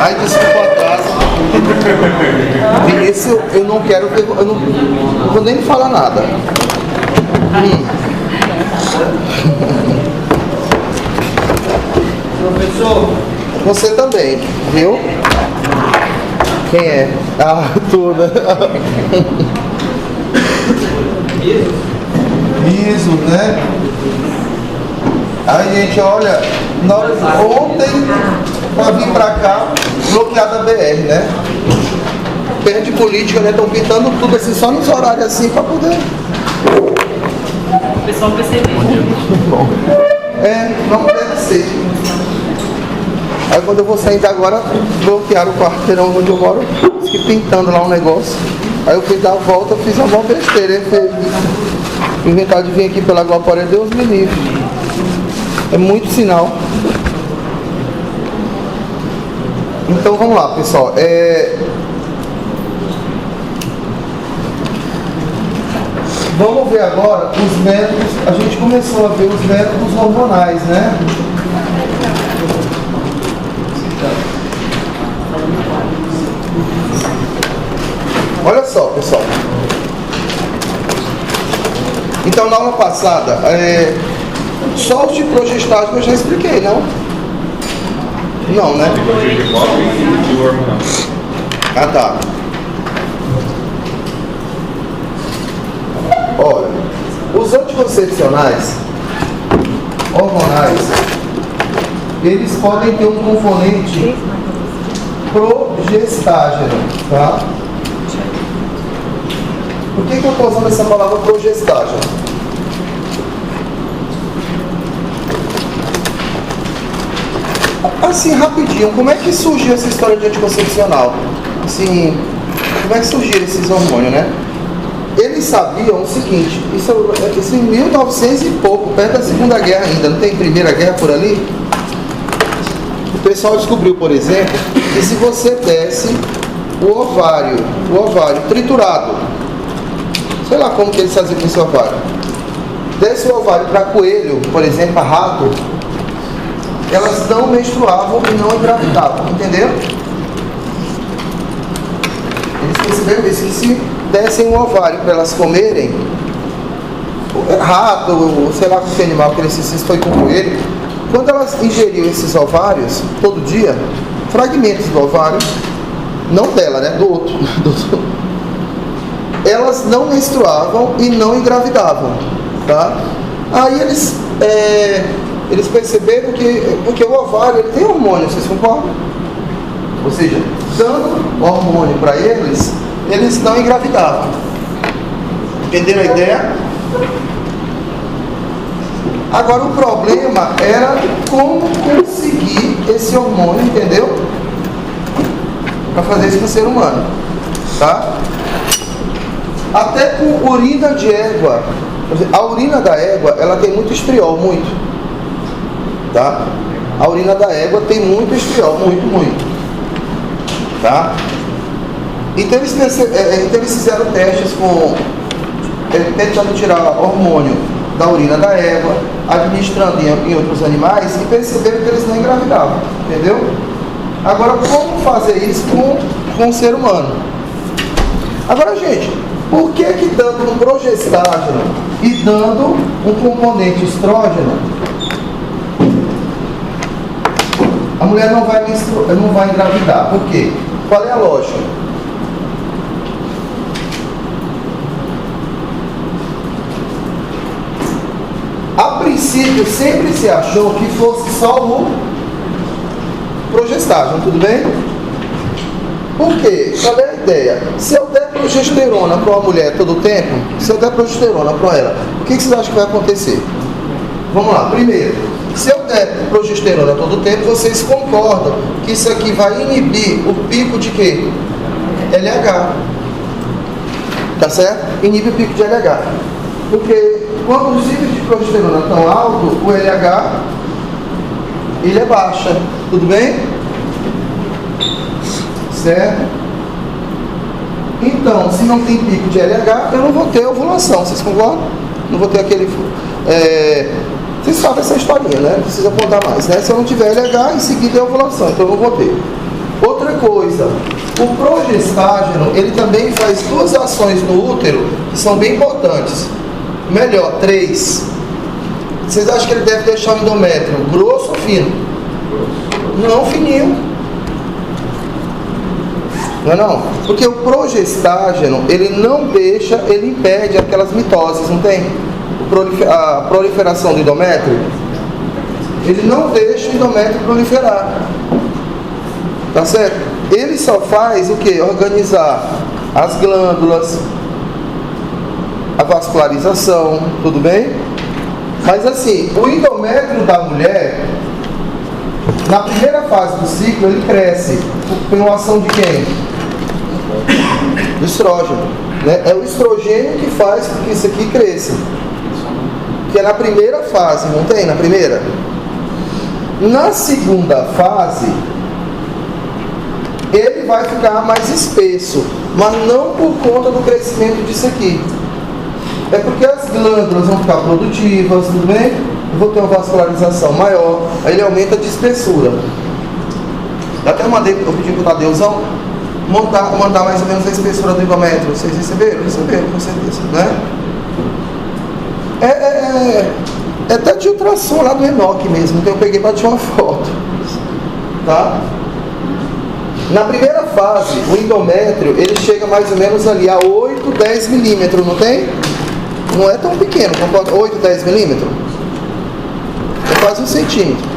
Ai, desculpa a casa. Vinícius, eu não quero ver. Eu não vou nem falar nada. Professor, você também, viu? Quem é? Ah, tu, né? Isso, né? Aí, gente, olha, ontem, pra vir pra cá, bloqueada a BR, né? Perto de política, né? Estão pintando tudo assim, só nos horários assim, pra poder... O pessoal percebeu. Não deve ser. Aí quando eu vou saindo agora, bloquearam o quarteirão onde eu moro, fiquei pintando lá um negócio. Aí eu fui dar a volta, fiz uma boa besteira. Inventaram de vir aqui pela Guaporé, Deus me livre. É muito sinal. Então vamos lá, pessoal. Vamos ver agora os métodos. A gente começou a ver os métodos hormonais, né? Olha só, pessoal. Então, na aula passada, só os de progestágeno eu já expliquei, não? Não, né? Ah, tá. Olha, os anticoncepcionais hormonais, eles podem ter um componente progestágeno, tá? Por que eu estou usando essa palavra progestágeno? Assim, rapidinho, como é que surgiu essa história de anticoncepcional? Assim, como é que surgiram esses hormônios, né? Eles sabiam o seguinte, isso em 1900 e pouco, perto da Segunda Guerra ainda, não tem Primeira Guerra por ali? O pessoal descobriu, por exemplo, que se você desse o ovário triturado, sei lá como que eles faziam com esse ovário, desse o ovário para coelho, por exemplo, para rato, elas não menstruavam e não engravidavam, entendeu? Eles perceberam isso, que se dessem um ovário para elas comerem, rato, sei lá que animal que eles foi com coelho, quando elas ingeriam esses ovários, todo dia, fragmentos do ovário, não dela, né, do outro, elas não menstruavam e não engravidavam, tá? Aí eles perceberam que, porque o ovário ele tem hormônio, vocês concordam? Ou seja, dando hormônio para eles não engravidavam. Entenderam a ideia? Agora o problema era como conseguir esse hormônio, entendeu? Para fazer isso com o ser humano, tá? Até com urina de égua. A urina da égua, ela tem muito estriol, muito. Tá? A urina da égua tem muito estriol, muito. Tá? Então eles fizeram testes tentando tirar hormônio da urina da égua, administrando em outros animais e perceberam que eles não engravidavam, entendeu? Agora, como fazer isso com o ser humano? Agora, gente, por que dando um progestágeno e dando um componente estrógeno, a mulher não vai engravidar? Por quê? Qual é a lógica? A princípio, sempre se achou que fosse só o progestágeno, tudo bem? Por quê? Qual é a ideia? Se eu der progesterona para uma mulher todo o tempo, se eu der progesterona para ela, o que vocês acham que vai acontecer? Vamos lá, primeiro, se eu der progesterona todo o tempo, vocês concordam que isso aqui vai inibir o pico de quê? LH. Tá certo? Inibe o pico de LH. Porque quando os níveis de progesterona estão altos, o LH ele é baixa. Tudo bem? Certo? Então, se não tem pico de LH, eu não vou ter ovulação. Vocês concordam? não vou ter aquele... vocês sabem essa historinha, né? Não precisa contar mais, né? Se eu não tiver LH, em seguida é ovulação, então eu não vou ter. Outra coisa, o progestágeno, ele também faz duas ações no útero que são bem importantes. Melhor, 3. Vocês acham que ele deve deixar o endométrio grosso ou fino? Não, fininho. Não é não? Porque o progestágeno, ele não deixa, ele impede aquelas mitoses, não tem? A proliferação do endométrio. Ele não deixa o endométrio proliferar. Tá certo? Ele só faz o que? Organizar as glândulas, a vascularização, tudo bem? Mas assim, o endométrio da mulher, na primeira fase do ciclo, ele cresce. Por ação de quem? Do estrógeno, né? É o estrogênio que faz com que isso aqui cresça. Que é na primeira fase, não tem? Na primeira? Na segunda fase, ele vai ficar mais espesso, mas não por conta do crescimento disso aqui. É porque as glândulas vão ficar produtivas, tudo bem? Eu vou ter uma vascularização maior, aí ele aumenta de espessura. Eu até eu pedi para o Tadeuzão montar mais ou menos a espessura do endométrio. Vocês receberam? Receberam, com certeza, né? É até de ultrassom lá do Enoch mesmo, então eu peguei para tirar uma foto. Tá? Na primeira fase, o endométrio, ele chega mais ou menos ali a 8, 10 milímetros, não tem? Não é tão pequeno, 8, 10 milímetros. É quase 1 centímetro.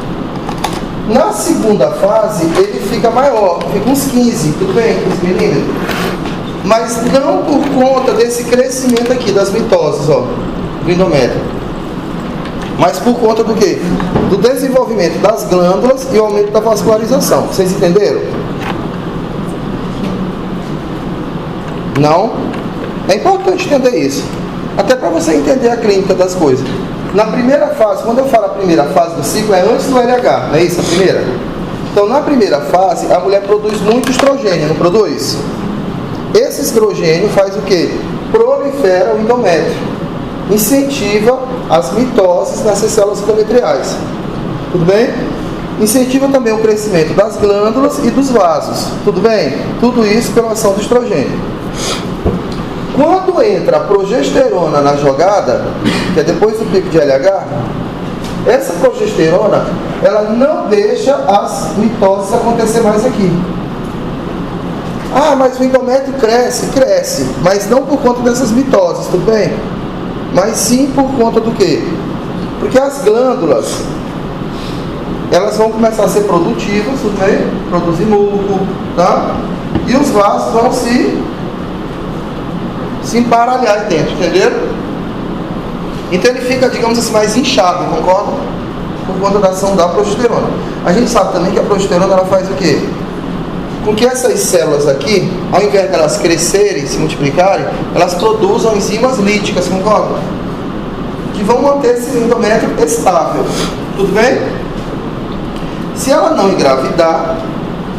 Na segunda fase, ele fica maior, fica uns 15, tudo bem? 15 milímetros. Mas não por conta desse crescimento aqui, das mitoses, ó, do endométrio. Mas por conta do quê? Do desenvolvimento das glândulas e o aumento da vascularização. Vocês entenderam? Não? É importante entender isso. Até para você entender a clínica das coisas. Na primeira fase, quando eu falo a primeira fase do ciclo, é antes do LH, não é isso a primeira? Então, na primeira fase, a mulher produz muito estrogênio, não produz? Esse estrogênio faz o quê? Prolifera o endométrio. Incentiva as mitoses nessas células endometriais. Tudo bem? Incentiva também o crescimento das glândulas e dos vasos. Tudo bem? Tudo isso pela ação do estrogênio. Quando entra a progesterona na jogada, que é depois do pico de LH, essa progesterona, ela não deixa as mitoses acontecer mais aqui. Ah, mas o endométrio cresce, mas não por conta dessas mitoses, tudo bem? Mas sim por conta do quê? Porque as glândulas, elas vão começar a ser produtivas, tudo bem? Produzir muco, tá? E os vasos vão se embaralhar aí dentro, entenderam? Então ele fica, digamos assim, mais inchado, concorda? Por conta da ação da progesterona. A gente sabe também que a progesterona, ela faz o quê? Com que essas células aqui, ao invés de elas crescerem, se multiplicarem, elas produzam enzimas líticas, concorda? Que vão manter esse endométrio estável. Tudo bem? Se ela não engravidar,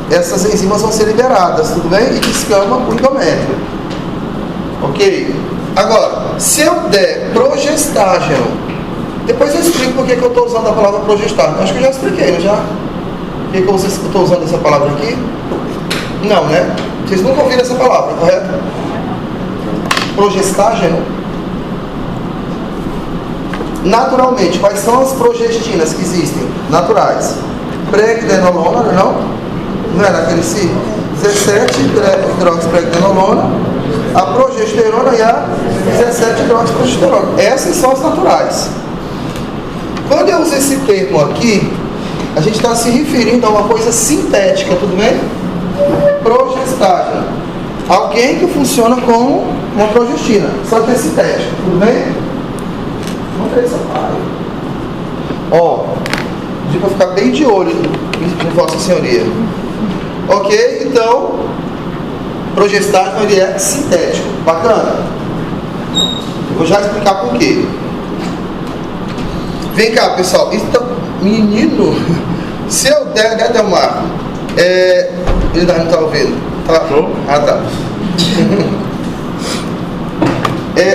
essas enzimas vão ser liberadas, tudo bem? E descama o endométrio. Ok? Agora, se eu der progestágeno, depois eu explico por que eu estou usando a palavra progestágeno. Acho que eu já expliquei, não já? Por que eu estou usando essa palavra aqui? Não, né? Vocês nunca ouviram essa palavra, correto? Progestágeno. Naturalmente, quais são as progestinas que existem? Naturais. Pregnenolona, não? Não é naquele si? 17 hidroxipregnenolona, a progesterona e a 17 hidroxiprogesterona. Essas são as naturais. Quando eu uso esse termo aqui, a gente está se referindo a uma coisa sintética, tudo bem? Progestágeno. Alguém que funciona como uma progestina, só que é sintético, tudo bem? Vamos ver essa parte. Ó, digo para ficar bem de olho em Vossa Senhoria. Ok? Então, progestágeno ele é sintético. Bacana? Eu vou já explicar por quê. Vem cá, pessoal. Então, menino, se eu der, né, Delmar? Ele não está ouvindo. Tá? Ah, tá.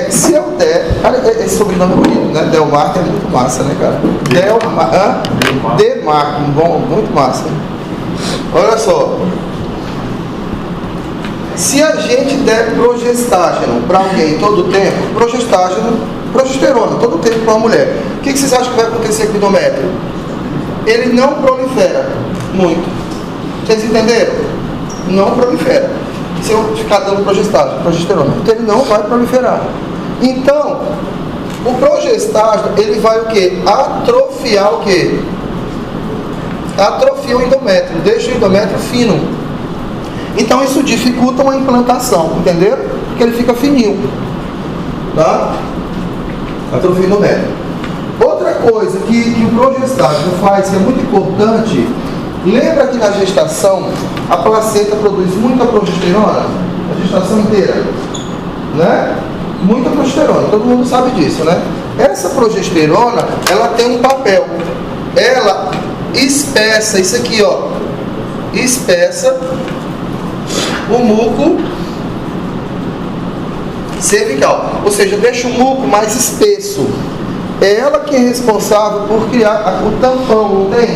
Se eu der... Cara, esse sobrenome é bonito, né? Delmarco é muito massa, né, cara? Demarco, bom, muito massa. Olha só. Se a gente der progestágeno para alguém todo o tempo, progesterona todo o tempo para uma mulher, o que vocês acham que vai acontecer com o endométrio? Ele não prolifera muito. Vocês entenderam? Não prolifera. Se eu ficar dando progesterona, porque ele não vai proliferar. Então, o progestágeno, ele vai o quê? Atrofiar o quê? Atrofia o endométrio, deixa o endométrio fino. Então isso dificulta uma implantação, entenderam? Porque ele fica fininho. Tá? Atrofia o endométrio. Outra coisa que o progestágeno faz, que é muito importante, lembra que na gestação a placenta produz muita progesterona? A gestação inteira, né? Muita progesterona, todo mundo sabe disso, né? Essa progesterona, ela tem um papel. Ela espessa, isso aqui, ó, espessa o muco cervical, ou seja, deixa o muco mais espesso. É ela que é responsável por criar o tampão, não tem?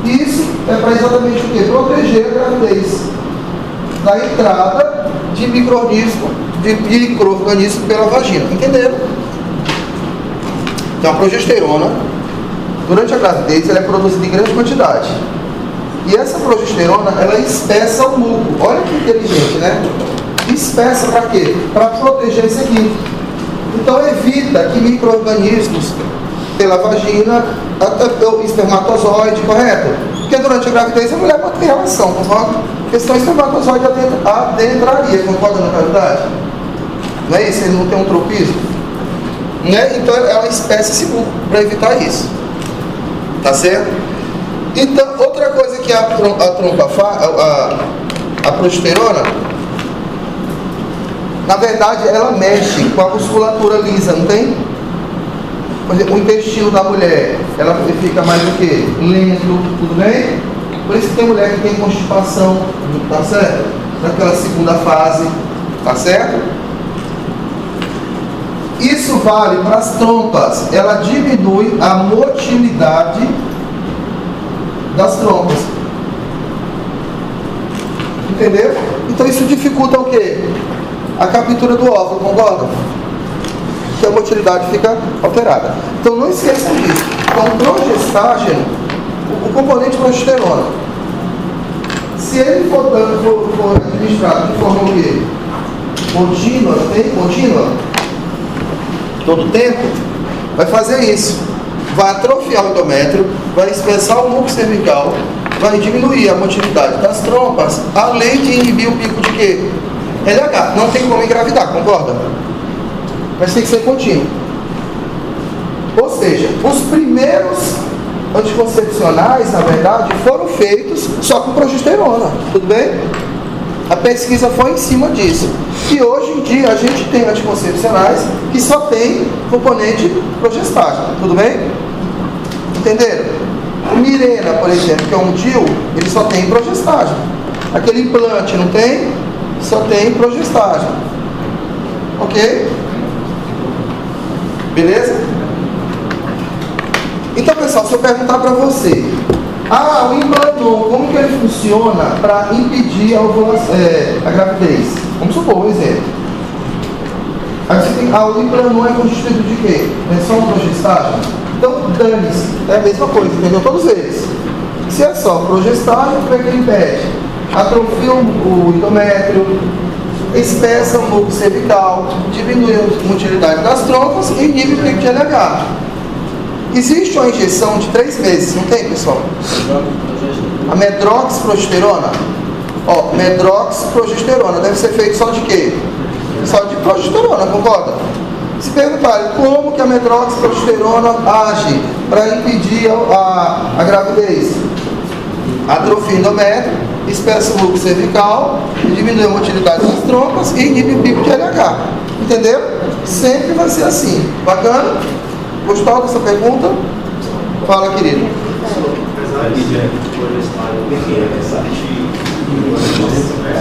Isso é para exatamente o quê? Proteger a gravidez da entrada de micro-organismo pela vagina. Entenderam? Então a progesterona, durante a gravidez, ela é produzida em grande quantidade. E essa progesterona, ela espessa o muco. Olha que inteligente, né? Espessa para quê? Para proteger isso aqui. Então evita que micro-organismos pela vagina, até o espermatozoide, correto? Porque durante a gravidez a mulher pode ter relação, concorda? Porque senão o espermatozoide adentraria, concorda na gravidade? Não é isso? Ele não tem um tropismo? Né? Então ela espessa esse muco para evitar isso. Tá certo? Então, outra coisa que a progesterona, na verdade, ela mexe com a musculatura lisa, não tem? Por exemplo, o intestino da mulher, ela fica mais o quê? Lento, tudo bem? Por isso que tem mulher que tem constipação, tá certo? Naquela segunda fase, tá certo? Isso vale para as trompas, ela diminui a motilidade das trompas. Entendeu? Então isso dificulta o quê? A captura do óvulo, concorda? Que a motilidade fica alterada. Então não esqueçam disso. Então o progestágeno, o componente progesterona, se ele for administrado de forma o quê? Contínua, tem contínua? Todo tempo, vai fazer isso. Vai atrofiar o endométrio, vai espessar o muco cervical, vai diminuir a motilidade das trompas, além de inibir o pico de quê? LH. Não tem como engravidar, concorda? Mas tem que ser contínuo. Ou seja, os primeiros anticoncepcionais, na verdade, foram feitos só com progesterona. Tudo bem? A pesquisa foi em cima disso. E hoje em dia a gente tem anticoncepcionais que só tem componente progestágeno. Tudo bem? Entenderam? O Mirena, por exemplo, que é um DIU, ele só tem progestágeno. Aquele implante, não tem? Só tem progestágeno. Ok? Beleza? Então, pessoal, se eu perguntar para você, o Implanon, como que ele funciona para impedir a gravidez? Vamos supor um exemplo. Aí você tem, o Implanon é constituído de quê? É só um progestágeno? Então, dane-se, é a mesma coisa, entendeu? Todos eles. Se é só progestágeno, como é que ele impede? Atrofia o endométrio, espessa o muco cervical, diminui a motilidade das trompas e inibe o pico de LH. Existe uma injeção de 3 meses, não tem, pessoal? A medroxprogesterona. Medroxprogesterona deve ser feito só de quê? Só de progesterona, concorda? Se perguntarem como que a medroxprogesterona age para impedir a gravidez, atrofia o endométrio, espessa o muco cervical, diminui a motilidade das trompas e inibe o pico de LH. Entendeu? Sempre vai ser assim. Bacana? Gostou dessa pergunta? Fala, querido.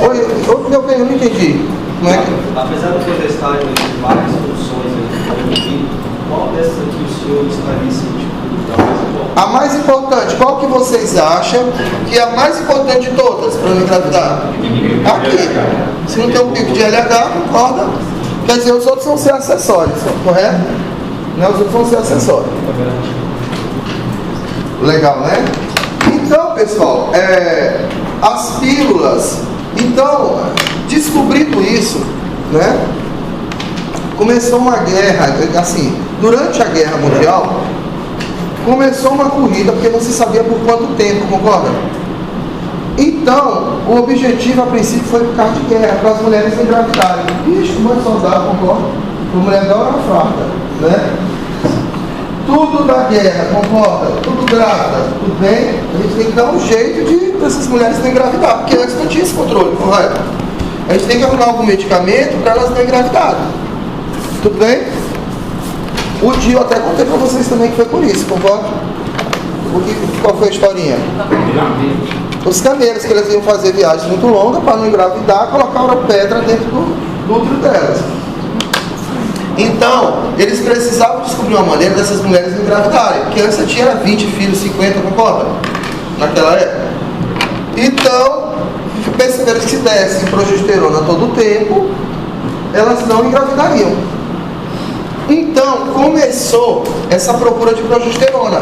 Oi, meu bem, eu não entendi. Não é que... Apesar do protestário ter várias funções aqui, qual dessas aqui o senhor estaria sentindo da mais importante? A mais importante, qual que vocês acham que é a mais importante de todas para não engravidar? Aqui. Se não tem um pico de LH, concorda? Quer dizer, os outros vão ser acessórios, correto? Não, os outros vão ser acessórios. Legal, né? Então, pessoal, as pílulas. Então, descobrindo isso, né? Começou uma guerra, assim, durante a Guerra Mundial, começou uma corrida, porque não se sabia por quanto tempo, concorda? Então, o objetivo a princípio foi por causa de guerra, para as mulheres engravidarem. Ixi, mãe soldado, concorda? A mulher da hora farta, né? Tudo da guerra, concorda? Tudo grávida, tudo bem? A gente tem que dar um jeito de essas mulheres não engravidar, porque antes não tinha esse controle, correto? A gente tem que arrumar algum medicamento para elas não engravidarem. Tudo bem? O dia eu até contei para vocês também que foi por isso, concorda? Qual foi a historinha? Os camelos, que eles iam fazer viagens muito longas para não engravidar, colocaram a pedra dentro do útero delas. Então, eles precisavam descobrir uma maneira dessas mulheres engravidarem, porque antes tinha 20 filhos, 50, concorda? Naquela época. Então, perceberam que se dessem progesterona todo o tempo, elas não engravidariam. Então, começou essa procura de progesterona.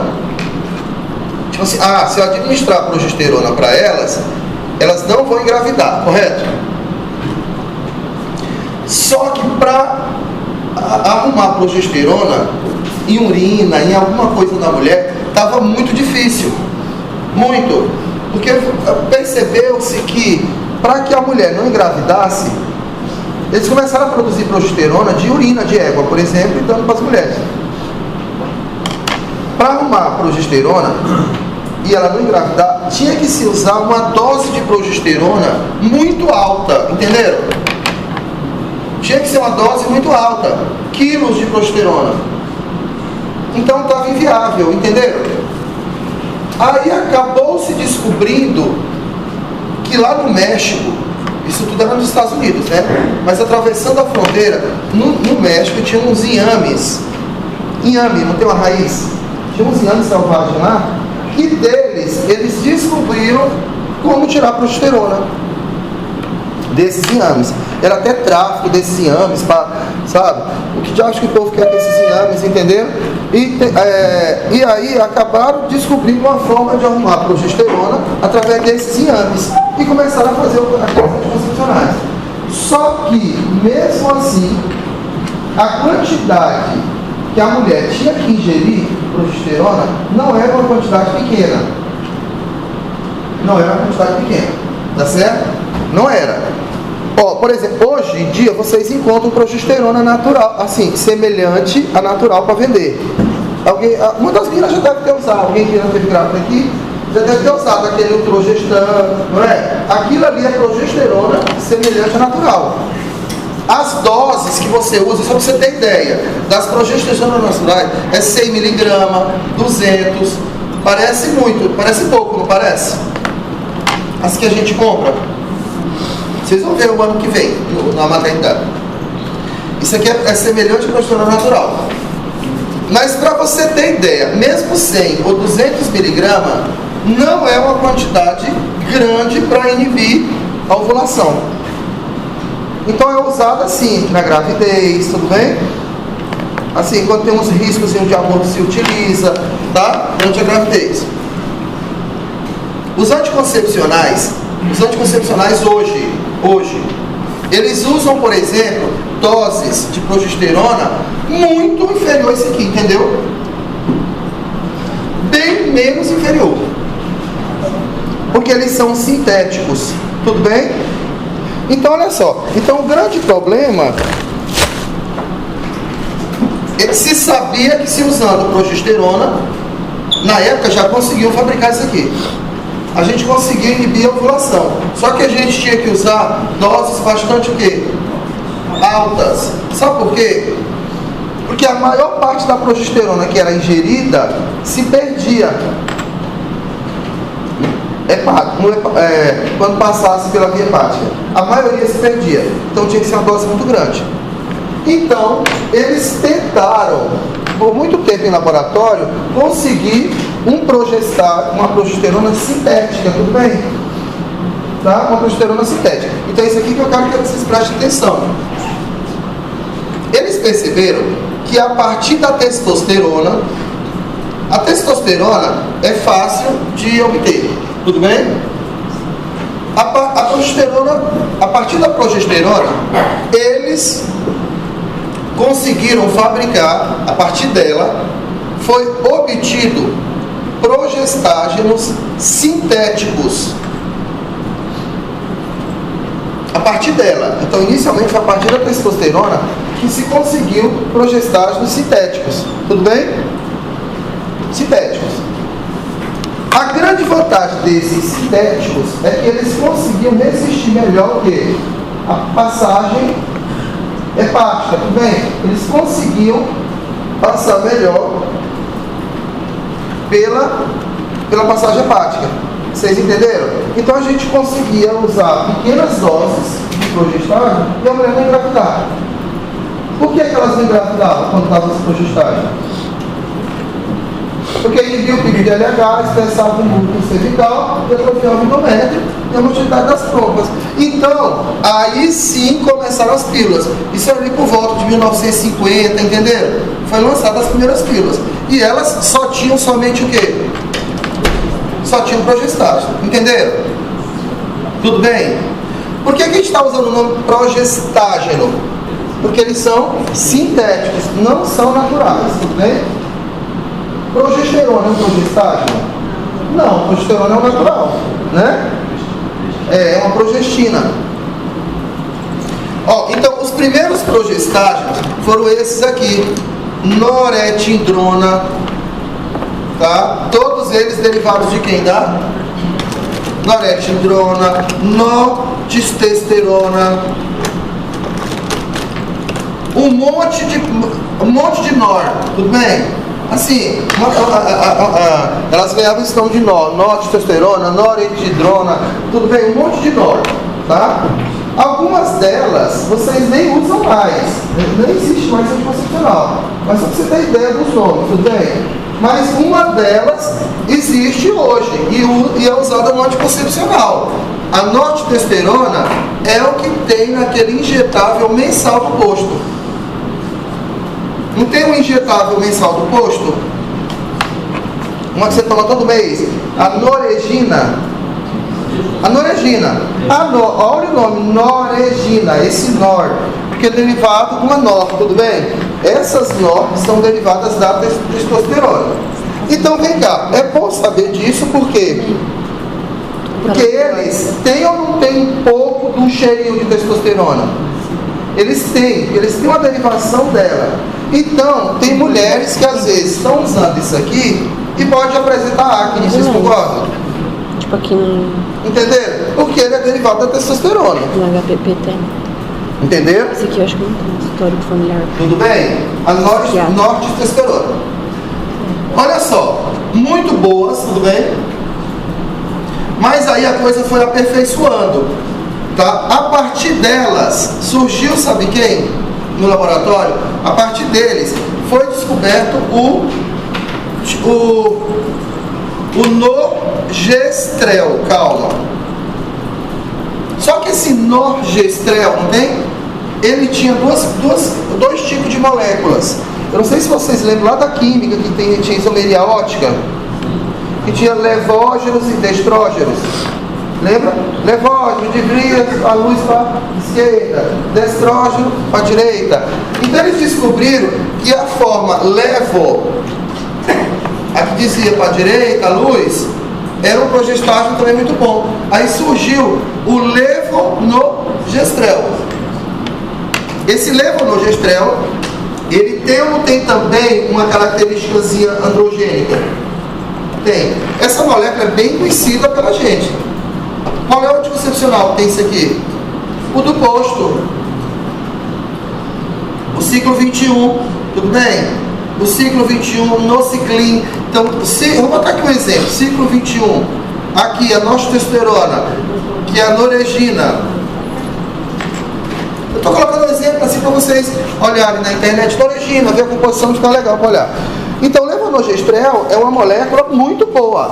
Tipo assim, se eu administrar progesterona para elas, elas não vão engravidar, correto? Só que para arrumar progesterona em urina, em alguma coisa da mulher, estava muito difícil. Muito. Porque percebeu-se que para que a mulher não engravidasse, eles começaram a produzir progesterona de urina de égua, por exemplo, e dando para as mulheres. Para arrumar a progesterona e ela não engravidar, tinha que se usar uma dose de progesterona muito alta, entenderam? Tinha que ser uma dose muito alta, quilos de progesterona. Então estava inviável, entenderam? Aí acabou se descobrindo que lá no México, isso tudo era nos Estados Unidos, né? Mas atravessando a fronteira, no México tinha uns inhames. Inhame, não tem uma raiz? Tinha uns inhames selvagens lá, e deles, eles descobriram como tirar a progesterona desses inhames. Era até tráfico desses inhames, sabe? O que diabos que o povo quer desses inhames, entenderam? E aí acabaram descobrindo uma forma de arrumar a progesterona através desses inhames e começaram a fazer aqueles anticoncepcionais. Só que, mesmo assim, a quantidade que a mulher tinha que ingerir progesterona não era uma quantidade pequena. Não era uma quantidade pequena, tá certo? Não era. Por exemplo, hoje em dia vocês encontram progesterona natural, assim, semelhante a natural para vender. Muitas meninas já devem ter usado, alguém que não teve grávida aqui, já deve ter usado aquele Utrogestan, não é? Aquilo ali é progesterona semelhante a natural. As doses que você usa, só para você ter ideia, das progesteronas naturais é 100 mg, 200, parece muito, parece pouco, não parece? As que a gente compra. Vocês vão ver o ano que vem, na maternidade. Isso aqui é semelhante à progesterona natural. Mas para você ter ideia, mesmo 100 ou 200 miligramas, não é uma quantidade grande para inibir a ovulação. Então é usado assim, na gravidez, tudo bem? Assim, quando tem uns riscos de aborto se utiliza, tá? Durante a gravidez. Os anticoncepcionais hoje, eles usam, por exemplo, doses de progesterona muito inferior a isso aqui, entendeu? Bem menos inferior. Porque eles são sintéticos, tudo bem? Então, olha só. Então, o grande problema é que se sabia que se usando progesterona, na época já conseguiam fabricar isso aqui. A gente conseguia inibir a ovulação. Só que a gente tinha que usar doses bastante o quê? Altas. Sabe por quê? Porque a maior parte da progesterona que era ingerida se perdia. quando passasse pela via hepática. A maioria se perdia, então tinha que ser uma dose muito grande. Então, eles tentaram, por muito tempo em laboratório, conseguir uma progesterona sintética, tudo bem? Tá? Uma progesterona sintética. Então, isso aqui que eu quero que vocês prestem atenção. Eles perceberam que a partir da testosterona, a testosterona é fácil de obter, tudo bem? A progesterona, a partir da progesterona, eles conseguiram fabricar, a partir dela, foi obtido progestágenos sintéticos. A partir dela, então inicialmente foi a partir da testosterona que se conseguiu progestágenos sintéticos, tudo bem? Sintéticos. A grande vantagem desses sintéticos é que eles conseguiam resistir melhor o quê? A passagem hepática, tudo bem? Eles conseguiam passar melhor pela passagem hepática. Vocês entenderam? Então a gente conseguia usar pequenas doses de progestágeno e a mulher não engravidava. Por que elas não engravidavam quando estavam se progestágeno? Porque inibia o pico de LH, estressava o músculo cervical, atrofiava o endométrio e a motilidade das trompas. Então, aí sim começaram as pílulas. Isso ali por volta de 1950, entenderam? Foi lançadas as primeiras pílulas. E elas só tinham somente o quê? Só tinham progestágeno, entenderam? Tudo bem? Por que a gente está usando o nome progestágeno? Porque eles são sintéticos, não são naturais, tudo bem? Progesterona é um progestágeno? Não, progesterona é um natural, né? É uma progestina. Então, os primeiros progestágenos foram esses aqui. Noretindrona, tá? Todos eles derivados de quem dá? Noretindrona, nortestosterona, um monte de nor, tudo bem? Assim, elas ganhavam esse nome de nortestosterona, noretindrona, tudo bem? Um monte de nor, tá? Algumas delas vocês nem usam mais, nem existe mais anticoncepcional, mas só para você ter ideia dos nomes, tudo bem? Mas uma delas existe hoje e é usada no anticoncepcional. A nortestosterona é o que tem naquele injetável mensal do posto. Não tem um injetável mensal do posto? Uma que você toma todo mês? A Noregina. Olha o nome, Noregina, esse nor, porque é derivado de uma nor, tudo bem? Essas nor são derivadas da testosterona. Então vem cá, é bom saber disso porque eles têm ou não têm um pouco do cheirinho de testosterona? Eles têm uma derivação dela. Então, tem mulheres que às vezes estão usando isso aqui e pode apresentar acne, vocês concordam? Tipo aqui no... Entenderam? Porque ele é derivado da testosterona. No HPP tem. Entenderam? Esse aqui eu acho que não tem histórico familiar. Tudo bem? A nortestosterona. Olha só, muito boas, tudo bem? Mas aí a coisa foi aperfeiçoando. Tá? A partir delas surgiu, sabe quem? No laboratório, a partir deles foi descoberto o norgestrel, calma. Só que esse norgestrel, não tem? Ele tinha dois tipos de moléculas. Eu não sei se vocês lembram lá da química que tinha isomeria ótica, que tinha levógenos e destrógenos. Lembra? Levógeno, devia a luz para a esquerda, destrógeno para a direita. Então eles descobriram que a forma levo, a que dizia para a direita, a luz, era um progestágeno também muito bom. Aí surgiu o levonorgestrel. Esse levonorgestrel, ele tem ou não tem também uma característicazinha androgênica? Tem. Essa molécula é bem conhecida pela gente. Qual é o anticoncepcional que tem isso aqui? O do posto. O ciclo 21, tudo bem? O ciclo 21, Nociclin. Então, vou botar aqui um exemplo. Ciclo 21. aqui a nostesterona, que é a noregina. Eu estou colocando um exemplo assim para vocês olharem na internet. Noregina, ver a composição, fica legal para olhar. Então, levonorgestrel é uma molécula muito boa,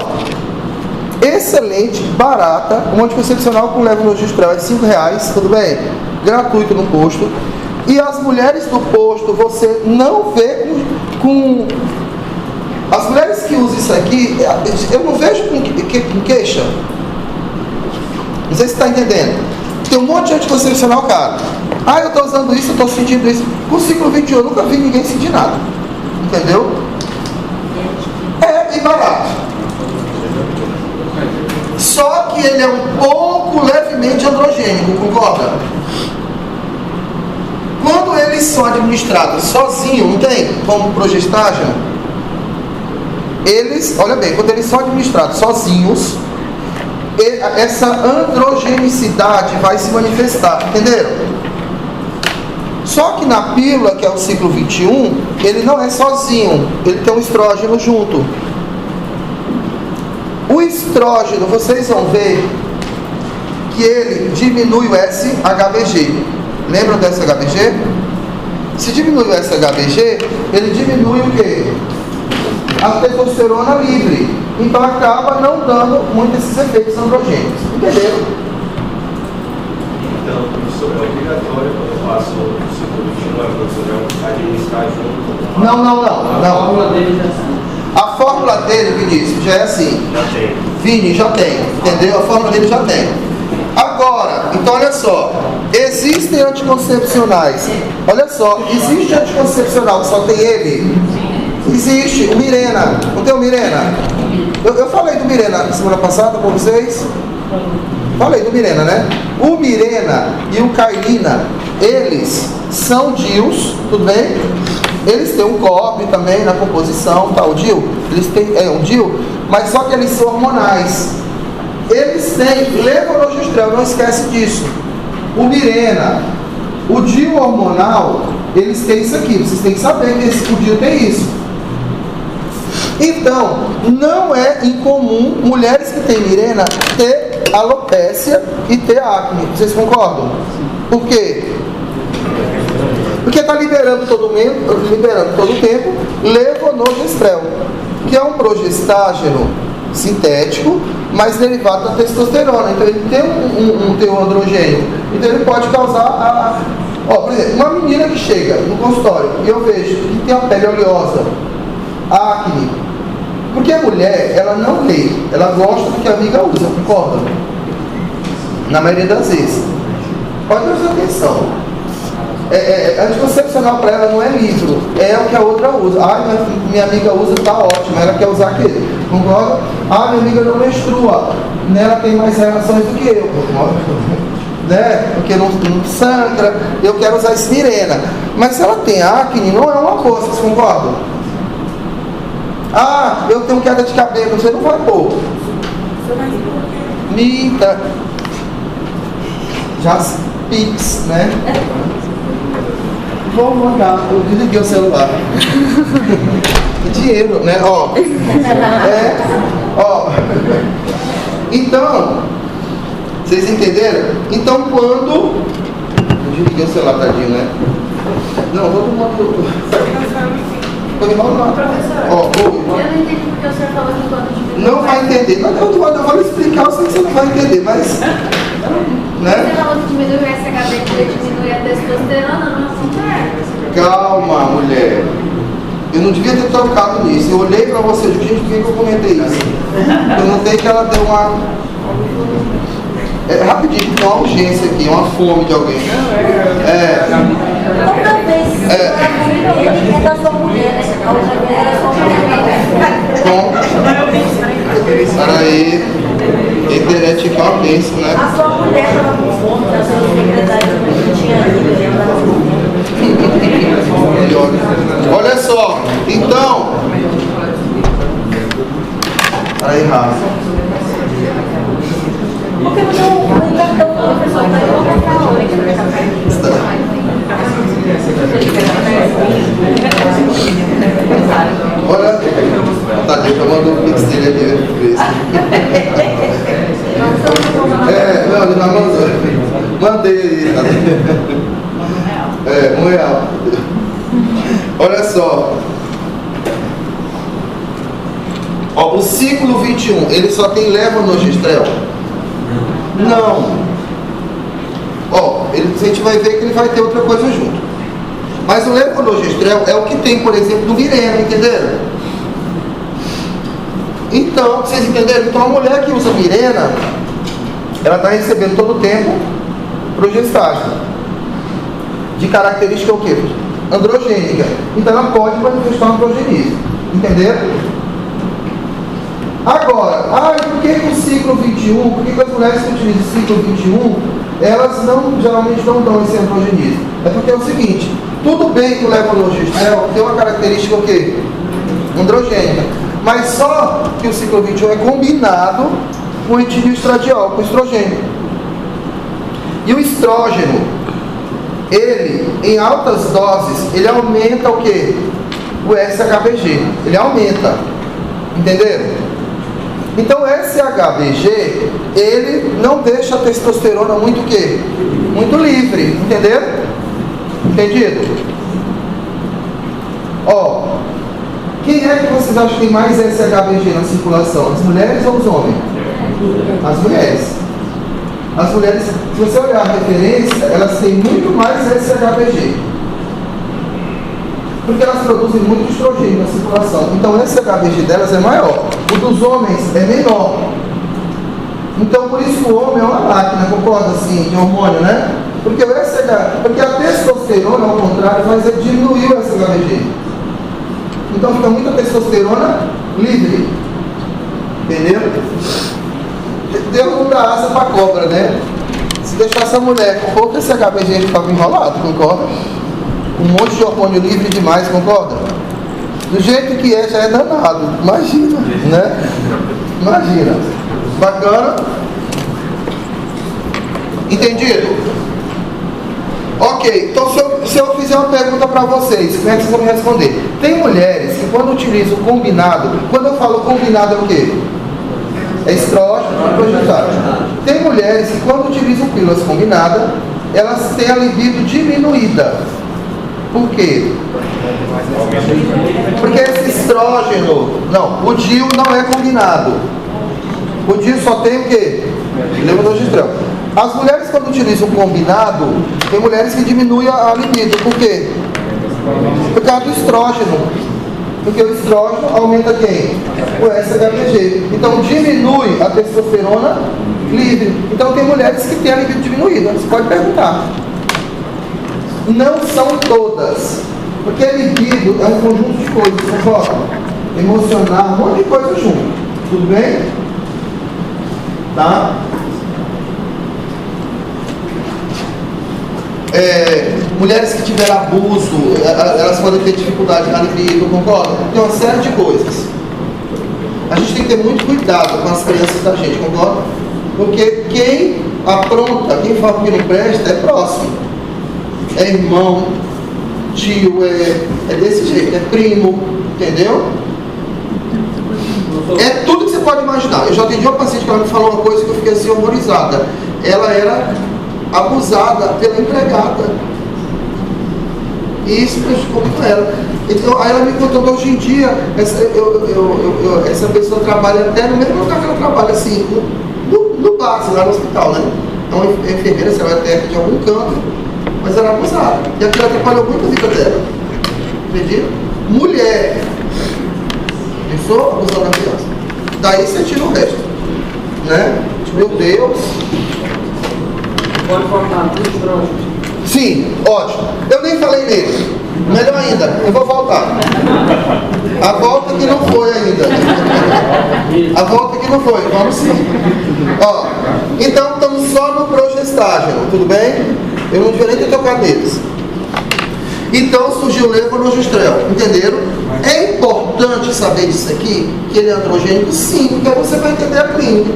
excelente, barata. Um anticoncepcional com levonorgestrel é R$5, tudo bem? Gratuito no posto. E as mulheres do posto, você não vê com... As mulheres que usam isso aqui, eu não vejo com queixa. Não sei se está entendendo. Tem um monte de anticoncepcional caro. Ah, eu estou usando isso, eu estou sentindo isso. Com o ciclo 21 eu nunca vi ninguém sentir nada. Entendeu? É, e barato. Só que ele é um pouco levemente androgênico, concorda? Quando eles são administrados sozinhos, não tem? Como progestágeno, eles, olha bem, quando eles são administrados sozinhos, essa androgenicidade vai se manifestar, entenderam? Só que na pílula, que é o ciclo 21, ele não é sozinho, ele tem um estrógeno junto. O estrógeno, vocês vão ver que ele diminui o SHBG. Lembram do SHBG? Se diminui o SHBG, ele diminui o quê? A testosterona livre. Então acaba não dando muito esses efeitos androgênicos. Entenderam? Então, isso é obrigatório quando eu faço o ciclo 21, é profissional administrar junto com Não. A fórmula dele já é. A fórmula dele, Vinícius, já é assim. Já tem. Vini, já tem. Entendeu? A fórmula dele já tem. Agora, então olha só. Existem anticoncepcionais. Olha só, existe anticoncepcional que só tem ele? Existe, o Mirena. Não tem o Mirena? Eu falei do Mirena semana passada com vocês. Falei do Mirena, né? O Mirena e o Cailina, eles são DIUs, tudo bem? Eles têm um COP também na composição, tá? O DIU, eles têm, um DIU, mas só que eles são hormonais. Eles têm levonorgestrel, não esquece disso. O Mirena, o DIU hormonal, eles têm isso aqui. Vocês têm que saber que o DIU tem isso. Então, não é incomum mulheres que têm Mirena ter alopécia e ter acne. Vocês concordam? Por quê? Porque está liberando todo o tempo levonorgestrel, que é um progestágeno sintético, mas derivado da testosterona. Então ele tem um teor androgênico. Então ele pode causar por exemplo, uma menina que chega no consultório e eu vejo que tem a pele oleosa, acne, porque a mulher, ela não lê, ela gosta do que a amiga usa, concorda? Na maioria das vezes. Pode prestar atenção. Anticoncepcional para ela não é livro, é o que a outra usa. Minha amiga usa, tá ótimo, ela quer usar aquele. Concorda? Minha amiga não menstrua, nela tem mais reações do que eu. Né? Porque não sangra, eu quero usar esse Mirena. Mas se ela tem acne, não é uma coisa, vocês concordam? Eu tenho queda de cabelo, você não vai pôr. Mita. Já Pix, né? Vou mandar, eu desliguei o celular. Dinheiro, né? Então, vocês entenderam? Então, quando... Eu desliguei o celular, tadinho, né? Não, todo mundo... Foi enrolado. Eu não entendi porque o senhor falou que quando diminui... Não vai entender. Mas eu vou explicar, eu sei que você não vai entender, mas... Né? Você falou que diminui o SHBG, diminui a testosterona, não é? Calma, mulher. Eu não devia ter tocado nisso. Eu olhei pra você e disse, gente, por que eu comentei isso? Eu notei que ela deu uma... rapidinho, tem uma urgência aqui, uma fome de alguém. Toda vez ele é da sua mulher, né? A outra vez era sua mulher. Peraí. Internet fica uma bênção, né? A sua mulher estava com fome, a sua secretária também não tinha Olha só, então. Peraí, Rafa. Porque no cartão do professor está aí, vamos para a hora que ele vai Olha, tá. Tadeu já mandou o pix dele ali. Não, ele já mandou. Mandei aí. R$1. Olha só. Ó, o ciclo 21, ele só tem levonorgestrel? Não. Ó, a gente vai ver que ele vai ter outra coisa junto. Mas o levonorgestrel é o que tem, por exemplo, do Mirena, entenderam? Então, vocês entenderam? Então a mulher que usa Mirena, ela está recebendo todo o tempo progestágeno. De característica o quê? Androgênica. Então ela pode manifestar um androgenismo. Entenderam? Agora, por que o ciclo 21, por que as mulheres que utilizam o ciclo 21, elas geralmente não dão esse androgenismo? É porque é o seguinte, tudo bem que o levonorgestrel tem uma característica o quê? Androgênica. Mas só que o ciclo 21 é combinado com o etilioestradiol, com o estrogênio. E o estrógeno, ele, em altas doses, ele aumenta o quê? O SHBG. Ele aumenta. Entenderam? Então o SHBG, ele não deixa a testosterona muito o quê? Muito livre. Entenderam? Entendido? Ó, quem é que vocês acham que tem mais SHBG na circulação? As mulheres ou os homens? As mulheres. As mulheres, se você olhar a referência, elas têm muito mais SHBG. Porque elas produzem muito estrogênio na circulação. Então o SHBG delas é maior. O dos homens é menor. Então por isso que o homem é uma máquina, concorda assim, de hormônio, né? Porque a testosterona, ao contrário, vai diminuir o SHBG. Então fica muita testosterona livre. Entendeu? Deus não dá asa para cobra, né? Se deixar essa mulher com pouco SHBG, ele ficava enrolado, concorda? Um monte de hormônio livre demais, concorda? Do jeito que é, já é danado. Imagina, né? Imagina. Bacana? Entendido? Ok, então se eu fizer uma pergunta para vocês, como é que vocês vão me responder? Tem mulheres que quando utilizam combinado, quando eu falo combinado é o quê? É estrógeno e progestágeno. Tem mulheres que quando utilizam pílulas combinadas, elas têm a libido diminuída. Por quê? Porque esse estrógeno, o DIU não é combinado. O DIU só tem o quê? Levonorgestrel. As mulheres quando utilizam combinado, tem mulheres que diminuem a libido. Por quê? Por causa do estrógeno. Porque o estrógeno aumenta quem? O SHBG. Então diminui a testosterona livre. Então tem mulheres que têm a libido diminuída. Você pode perguntar. Não são todas. Porque libido é um conjunto de coisas, concorda? Emocional, um monte de coisa junto. Tudo bem? Tá? Mulheres que tiveram abuso, elas podem ter dificuldade na libido, concorda? Tem uma série de coisas. A gente tem que ter muito cuidado com as crianças da gente, concorda? Porque quem apronta, quem fala que não presta, é próximo. É irmão, tio, é desse jeito, é primo, entendeu? É tudo que você pode imaginar. Eu já atendi uma paciente que ela me falou uma coisa que eu fiquei assim horrorizada. Ela era abusada pela empregada. E isso prejudicou muito ela. Então, aí ela me contou que hoje em dia essa pessoa trabalha até no mesmo lugar que ela trabalha, assim, no base, lá no hospital, né? É uma enfermeira, se ela é técnica de algum canto, mas ela é abusada. E aquilo atrapalhou muito a vida dela. Entendido? Mulher. Pensou? Abusando da criança. Daí você tira o resto. Né? Meu Deus. Pode cortar tudo estrógeno. Sim, ótimo. Eu nem falei nele. Melhor ainda, eu vou voltar. A volta que não foi ainda. A volta que não foi, vamos sim. Ó, então estamos só no progestágeno, tudo bem? Eu não devia nem ter tocado neles. Então surgiu o levonorgestrel, entenderam? É importante saber disso aqui, que ele é androgênico, sim, porque você vai entender a clínica.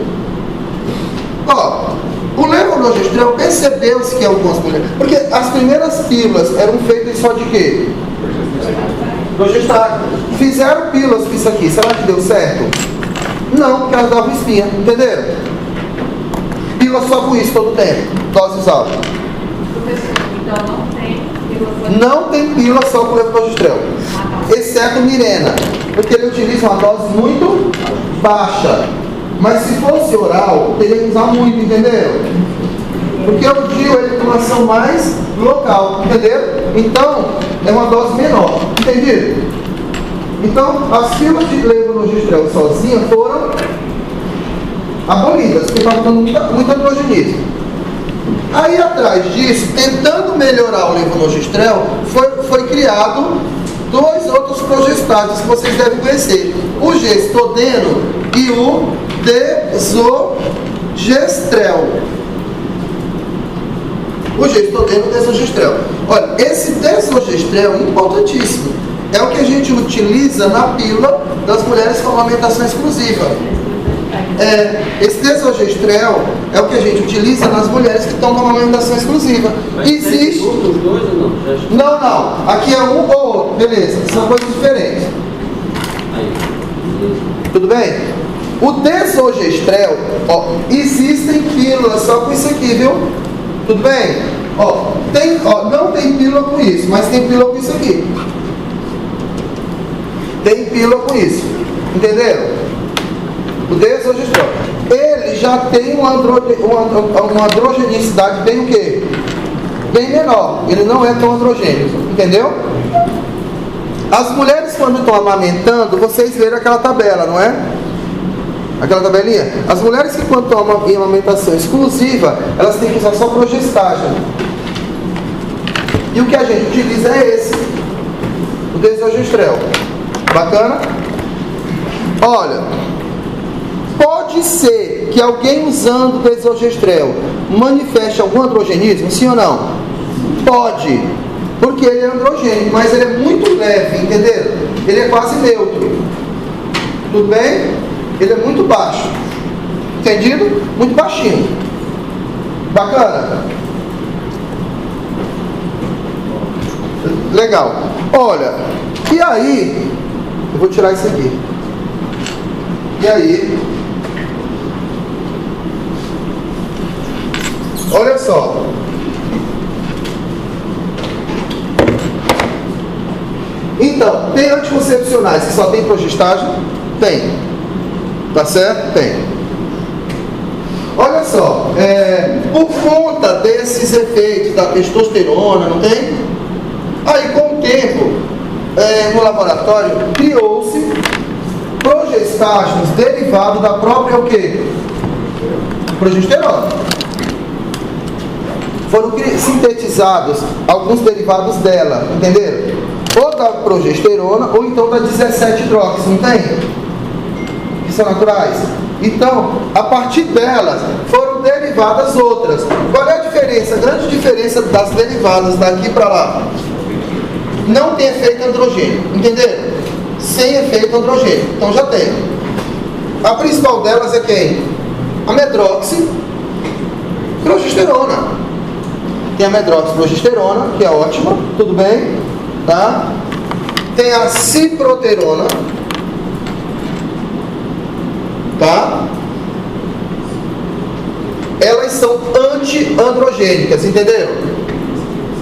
Ó, o levonorgestrel percebeu-se que algumas mulheres... Porque as primeiras pílulas eram feitas só de quê? Progestágeno. fizeram pílulas com isso aqui, será que deu certo? Não, porque elas davam espinha, entenderam? Pílula só com isso todo o tempo, doses altas. Então não tem pílula. Não tem pílula só com levonorgestrel, exceto Mirena, porque ele utiliza uma dose muito baixa. Mas se fosse oral, teria que usar muito, entenderam? Porque o DIU ele tem uma ação mais local, entenderam? Então, é uma dose menor, entendido? Então, as pílulas de levonorgestrel sozinha foram abolidas, porque estava dando muito androgenismo. Aí, atrás disso, tentando melhorar o levonorgestrel, foi criado dois outros progestágeos que vocês devem conhecer: o gestodeno e o desogestrel. O gestodeno e o desogestrel. Olha, esse desogestrel é importantíssimo. É o que a gente utiliza na pílula das mulheres com amamentação exclusiva. Esse desogestrel é o que a gente utiliza nas mulheres que estão com amamentação exclusiva. Existe. Os dois ou não? Não. Aqui é um ou outro. Beleza. São coisas diferentes. Aí. Tudo bem? O desogestrel, ó, existem pílulas só com isso aqui, viu? Tudo bem? Não tem pílula com isso, mas tem pílula com isso aqui. Tem pílula com isso. Entenderam? O desogestrel. Ele já tem uma androgenicidade bem o quê? Bem menor. Ele não é tão androgênico. Entendeu? As mulheres, quando estão amamentando, vocês viram aquela tabela, não é? Aquela tabelinha? As mulheres que, quando estão em amamentação exclusiva, elas têm que usar só progestágeno. E o que a gente utiliza é esse, o desogestrel. Bacana? Olha, pode ser que alguém usando desogestrel manifeste algum androgenismo, sim ou não? Pode, porque ele é androgênico, mas ele é muito leve, entenderam? Ele é quase neutro. Tudo bem? Ele é muito baixo. Entendido? Muito baixinho. Bacana? Legal. Olha, e aí, eu vou tirar isso aqui. E aí, olha só. Então, tem anticoncepcionais que só tem progestágeno? Tem. Tá certo? Tem. Olha só, por conta desses efeitos da testosterona, não tem? Aí, com o tempo, no laboratório, criou-se progestágenos derivados da própria o quê? Progesterona. Foram sintetizados alguns derivados dela, entenderam? Ou da progesterona, ou então da 17-hidrox, não tem? Que são naturais. Então, a partir delas, foram derivadas outras. Qual é a diferença? A grande diferença das derivadas daqui para lá: não tem efeito androgênico, entenderam? Sem efeito androgênico. Então já tem. A principal delas é quem? A medroxiprogesterona. Tem a medroxiprogesterona, que é ótima, tudo bem, tá? Tem a ciproterona, tá? Elas são anti-androgênicas, entenderam?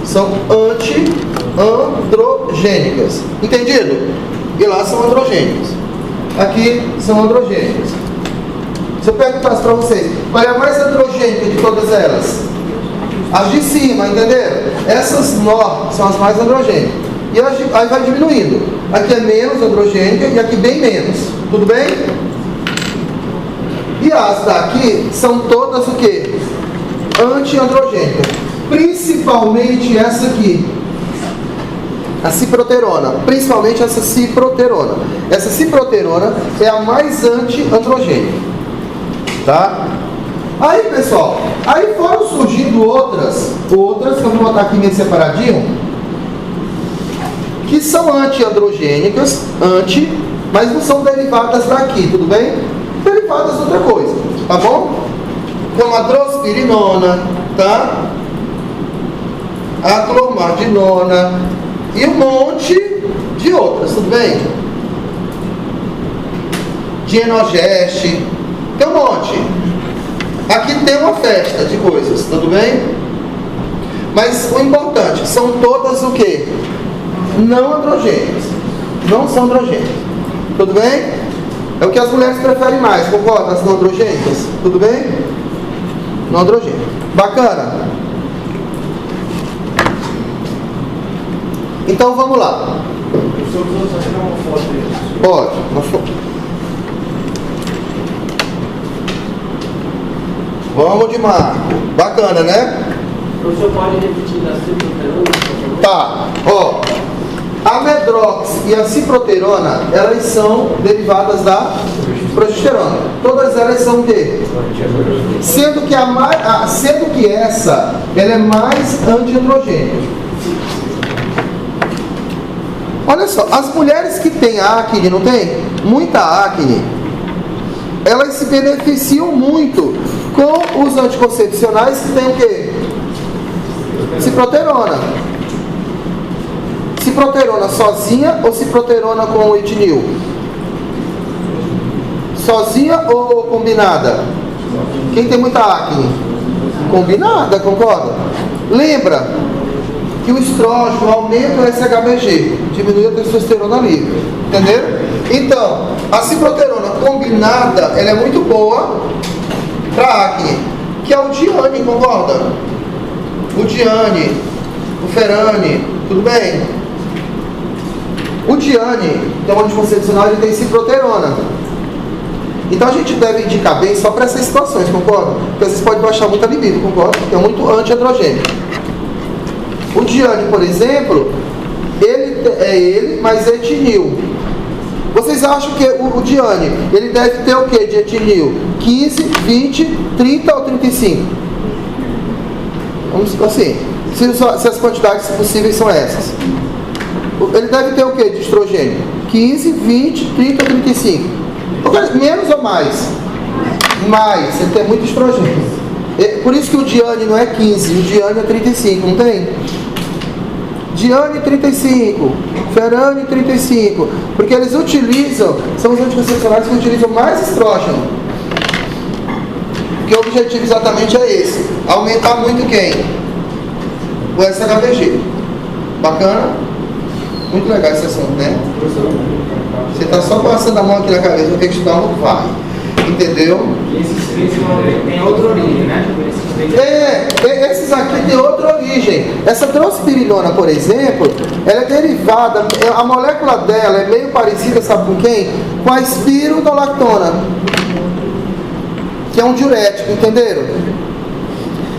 São anti-androgênicas, entendido? E lá são androgênicas. Aqui são androgênicas. Se eu perguntasse para vocês, qual é a mais androgênica de todas elas? As de cima, entenderam? Essas nó são as mais androgênicas. E aí vai diminuindo. Aqui é menos androgênica e aqui bem menos. Tudo bem? E as daqui são todas o quê? Anti-androgênicas. Principalmente essa aqui. A ciproterona. Principalmente essa ciproterona. Essa ciproterona é a mais anti-androgênica. Tá? Aí, pessoal, aí foram surgindo outras que eu vou botar aqui meio separadinho, que são anti-androgênicas, mas não são derivadas daqui, tudo bem? Derivadas de outra coisa, tá bom? Como a drospirinona, tá? A clomardinona e um monte de outras, tudo bem? de Enogeste, tem um monte. Aqui tem uma festa de coisas, tudo bem? Mas o importante, são todas o quê? Não androgênicas. Não são androgênicas. Tudo bem? É o que as mulheres preferem mais, concorda? As não androgênicas. Tudo bem? Não androgênicas. Bacana? Então vamos lá. Professor, só tirar uma foto aí. Pode. Uma foto. Vamos de Marco. Bacana, né? O professor pode repetir da ciproterona, por favor? Tá. Ó. A medrox e a ciproterona, elas são derivadas da progesterona. Todas elas são o quê? Sendo que essa, ela é mais antiandrogênica. Olha só, as mulheres que têm acne, não tem? Muita acne, elas se beneficiam muito com os anticoncepcionais que tem o quê? Ciproterona. Ciproterona sozinha ou ciproterona com o etinil? Sozinha ou combinada? Quem tem muita acne? Combinada, concorda? Lembra que o estrógeno aumenta o SHBG, diminui a testosterona livre, entenderam? Então, a ciproterona combinada, ela é muito boa para acne, que é o Diane, concorda? O Diane, o Ferane, tudo bem? O Diane, que é um anticoncepcional, ele tem ciproterona. Então a gente deve indicar bem só para essas situações, concorda? Porque às vezes pode baixar muito a libido, concorda? Porque é muito antiandrogênico. O Diane, por exemplo, mas é etinil. Vocês acham que o Diane, ele deve ter o que de etinil? 15, 20, 30 ou 35? Vamos assim, se as quantidades possíveis são essas. Ele deve ter o que de estrogênio? 15, 20, 30 ou 35? Menos ou mais? Mais, ele tem muito estrogênio. Por isso que o Diane não é 15, o Diane é 35, não tem? Diane 35, Ferane 35, porque eles utilizam, são os anticoncepcionais que utilizam mais estrógeno. Porque o objetivo exatamente é esse, aumentar muito quem? O SHBG. Bacana? Muito legal esse assunto, né? Você está só passando a mão aqui na cabeça, vou ter que estudar onde vai. Entendeu? Tem outra origem, né? Esses aqui têm outra origem. Essa drospirinona, por exemplo, ela é derivada, a molécula dela é meio parecida, sabe com quem? Com a espironolactona, que é um diurético, entenderam?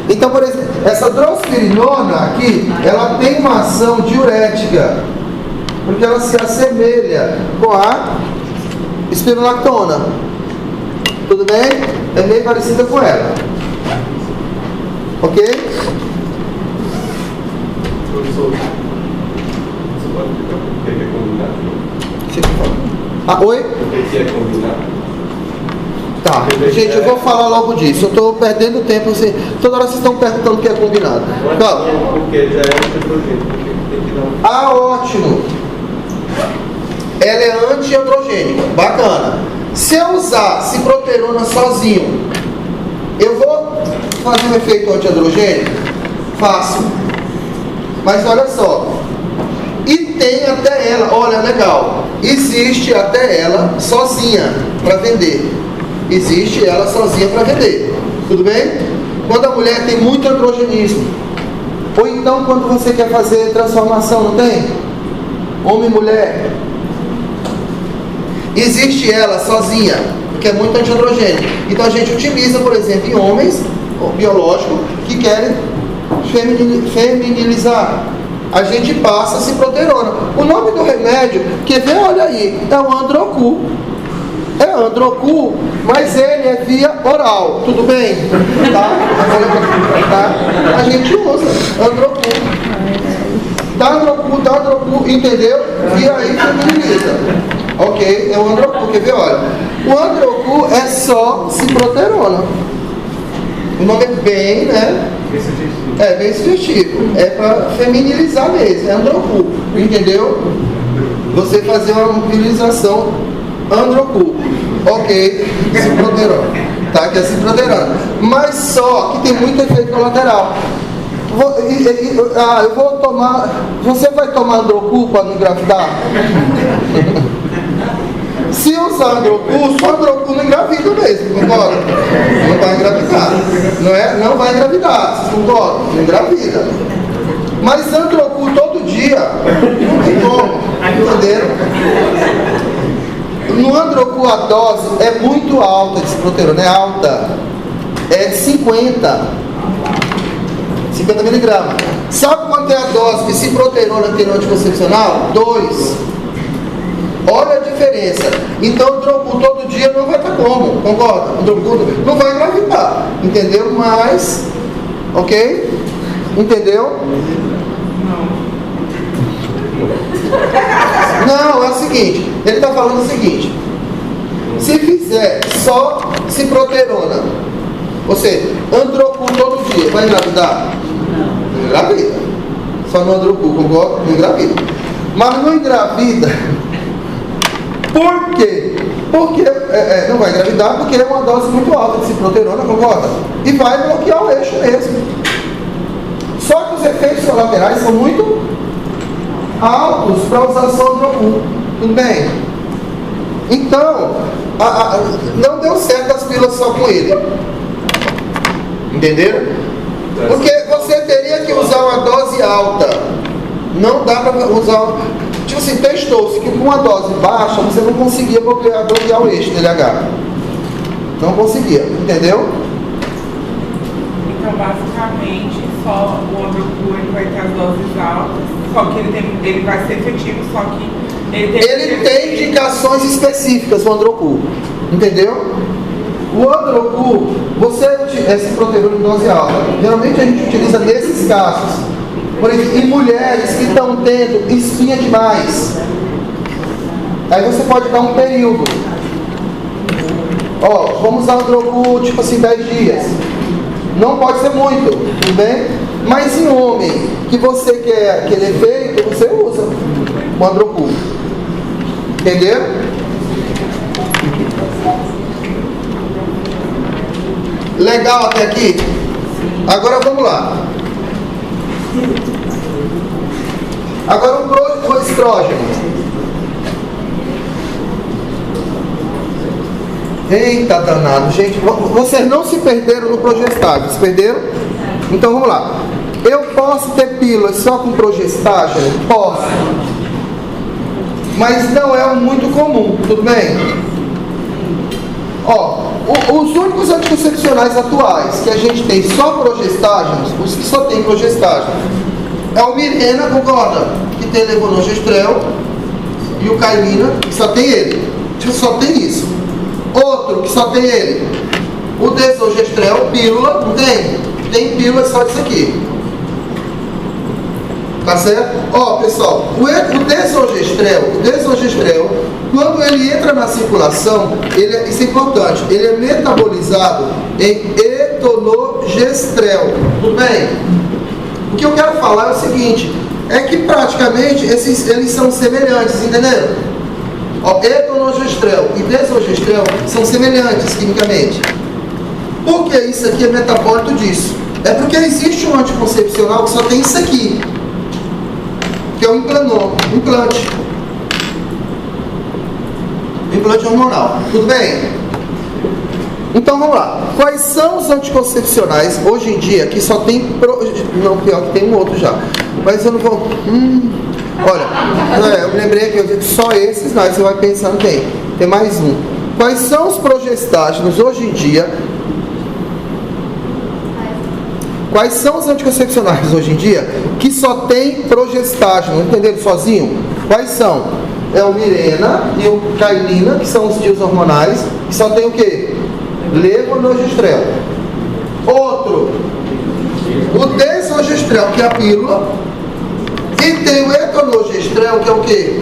Então, por exemplo, essa drospirinona aqui, ela tem uma ação diurética, porque ela se assemelha com a espironolactona. Tudo bem? É meio parecida com ela. Ok? Professor, você pode explicar por que é combinado? Ah, oi? Por que é combinado? Tá, gente, eu vou falar logo disso. Eu estou perdendo tempo. Assim, toda hora vocês estão perguntando o que é combinado. Calma. Porque já é antiandrogênico. Tem que dar um... Ah, ótimo. Ela é antiandrogênica. Bacana. Se eu usar ciproterona sozinho, eu vou fazer um efeito antiandrogênico? Faço. Mas olha só. E tem até ela, olha, legal. Existe até ela sozinha para vender. Existe ela sozinha para vender. Tudo bem? Quando a mulher tem muito androgenismo. Ou então quando você quer fazer transformação, não tem? Homem e mulher. Existe ela sozinha, que é muito antiandrogênico. Então a gente utiliza, por exemplo, em homens biológicos que querem feminilizar. A gente passa a ciproterona. O nome do remédio, quer ver? Olha aí, é o Androcu. É Androcu, mas ele é via oral. Tudo bem? Tá? A gente usa Androcu. Dá Androcu, entendeu? E aí feminiliza. Ok, é o Androcu, quer ver? Olha, o Androcu é só ciproterona. O nome é bem, né? É bem sugestivo. É para feminilizar mesmo, é Androcu, entendeu? Você fazer uma utilização Androcu. Ok, ciproterona. Tá, que é ciproterona. Mas só que tem muito efeito colateral. Eu vou tomar. Você vai tomar Androcu para não engravidar? Se usar Androcu, só Androcu não engravida mesmo, concorda? Não vai engravidar. Não vai engravidar, concorda? Não engravida. Mas Androcu todo dia, não tem como, entenderam? No Androcu a dose é muito alta de ciproterona, é alta. É 50 miligramas. Sabe quanto é a dose de ciproterona tem no anticoncepcional? 2. Olha a diferença. Então o Androcu todo dia não vai estar como, concorda? O Androcu não vai engravidar, entendeu? Mas, ok? Entendeu? Não, é o seguinte, ele está falando o seguinte: se fizer só ciproterona, ou seja, Androcu todo dia, vai engravidar? Não engravida. Só no Androcu, concorda? Não engravida. Mas não engravida. Por quê? Porque não vai engravidar porque é uma dose muito alta de ciproterona, concorda? E vai bloquear o eixo mesmo. Só que os efeitos colaterais são muito altos para usar só Androcu. Tudo bem? Então, não deu certo as pílulas só com ele. Entenderam? Porque você teria que usar uma dose alta. Não dá para usar. Tipo assim, testou-se que com uma dose baixa você não conseguia bloquear o eixo do LH. Não conseguia, entendeu? Então, basicamente, só o Androcu ele vai ter as doses altas, só que ele vai ser efetivo, só que ele tem indicações específicas, o Androcu, entendeu? O Androcu, você é ciproterona em dose alta. Geralmente a gente utiliza nesses casos. Por exemplo, em mulheres que estão tendo espinha demais. Aí você pode dar um período. Vamos usar o Androcu tipo assim 10 dias. Não pode ser muito, tudo bem? Mas em homem que você quer aquele efeito, você usa o Androcu. Entendeu? Legal até aqui? Agora vamos lá. Agora o estrógeno. Eita danado, gente. Vocês não se perderam no progestágeno, se perderam? Então vamos lá. Eu posso ter pílulas só com progestágeno? Posso. Mas não é muito comum, tudo bem? Os únicos anticoncepcionais atuais que a gente tem só progestágenos, os que só tem progestágeno, é o Mirena, concorda? Que tem levonorgestrel, e o Cailina, que só tem ele. Só tem isso. Outro que só tem ele, o desogestrel, pílula, não tem? Tem pílula só disso aqui. Tá certo? Pessoal, o desogestrel, quando ele entra na circulação, isso é importante, ele é metabolizado em etonogestrel. Tudo bem? O que eu quero falar é o seguinte, é que praticamente eles são semelhantes, entenderam? Etonogestrel e desogestrel são semelhantes quimicamente. Por que isso aqui é metabólito disso? É porque existe um anticoncepcional que só tem isso aqui, que é o implante hormonal. Tudo bem? Então vamos lá. Quais são os anticoncepcionais hoje em dia que só tem não, pior que tem um outro já, mas eu não vou olha, eu lembrei que eu digo só esses, mas você vai pensando, tem mais um. Quais são os progestágenos hoje em dia? Quais são os anticoncepcionais hoje em dia que só tem progestágeno? Entenderam sozinho? Quais são? É o Mirena e o Cailina, que são os dias hormonais, que só tem o quê? Levonorgestrel. Outro, o desogestrel, que é a pílula, e tem o etonogestrel, que é o quê?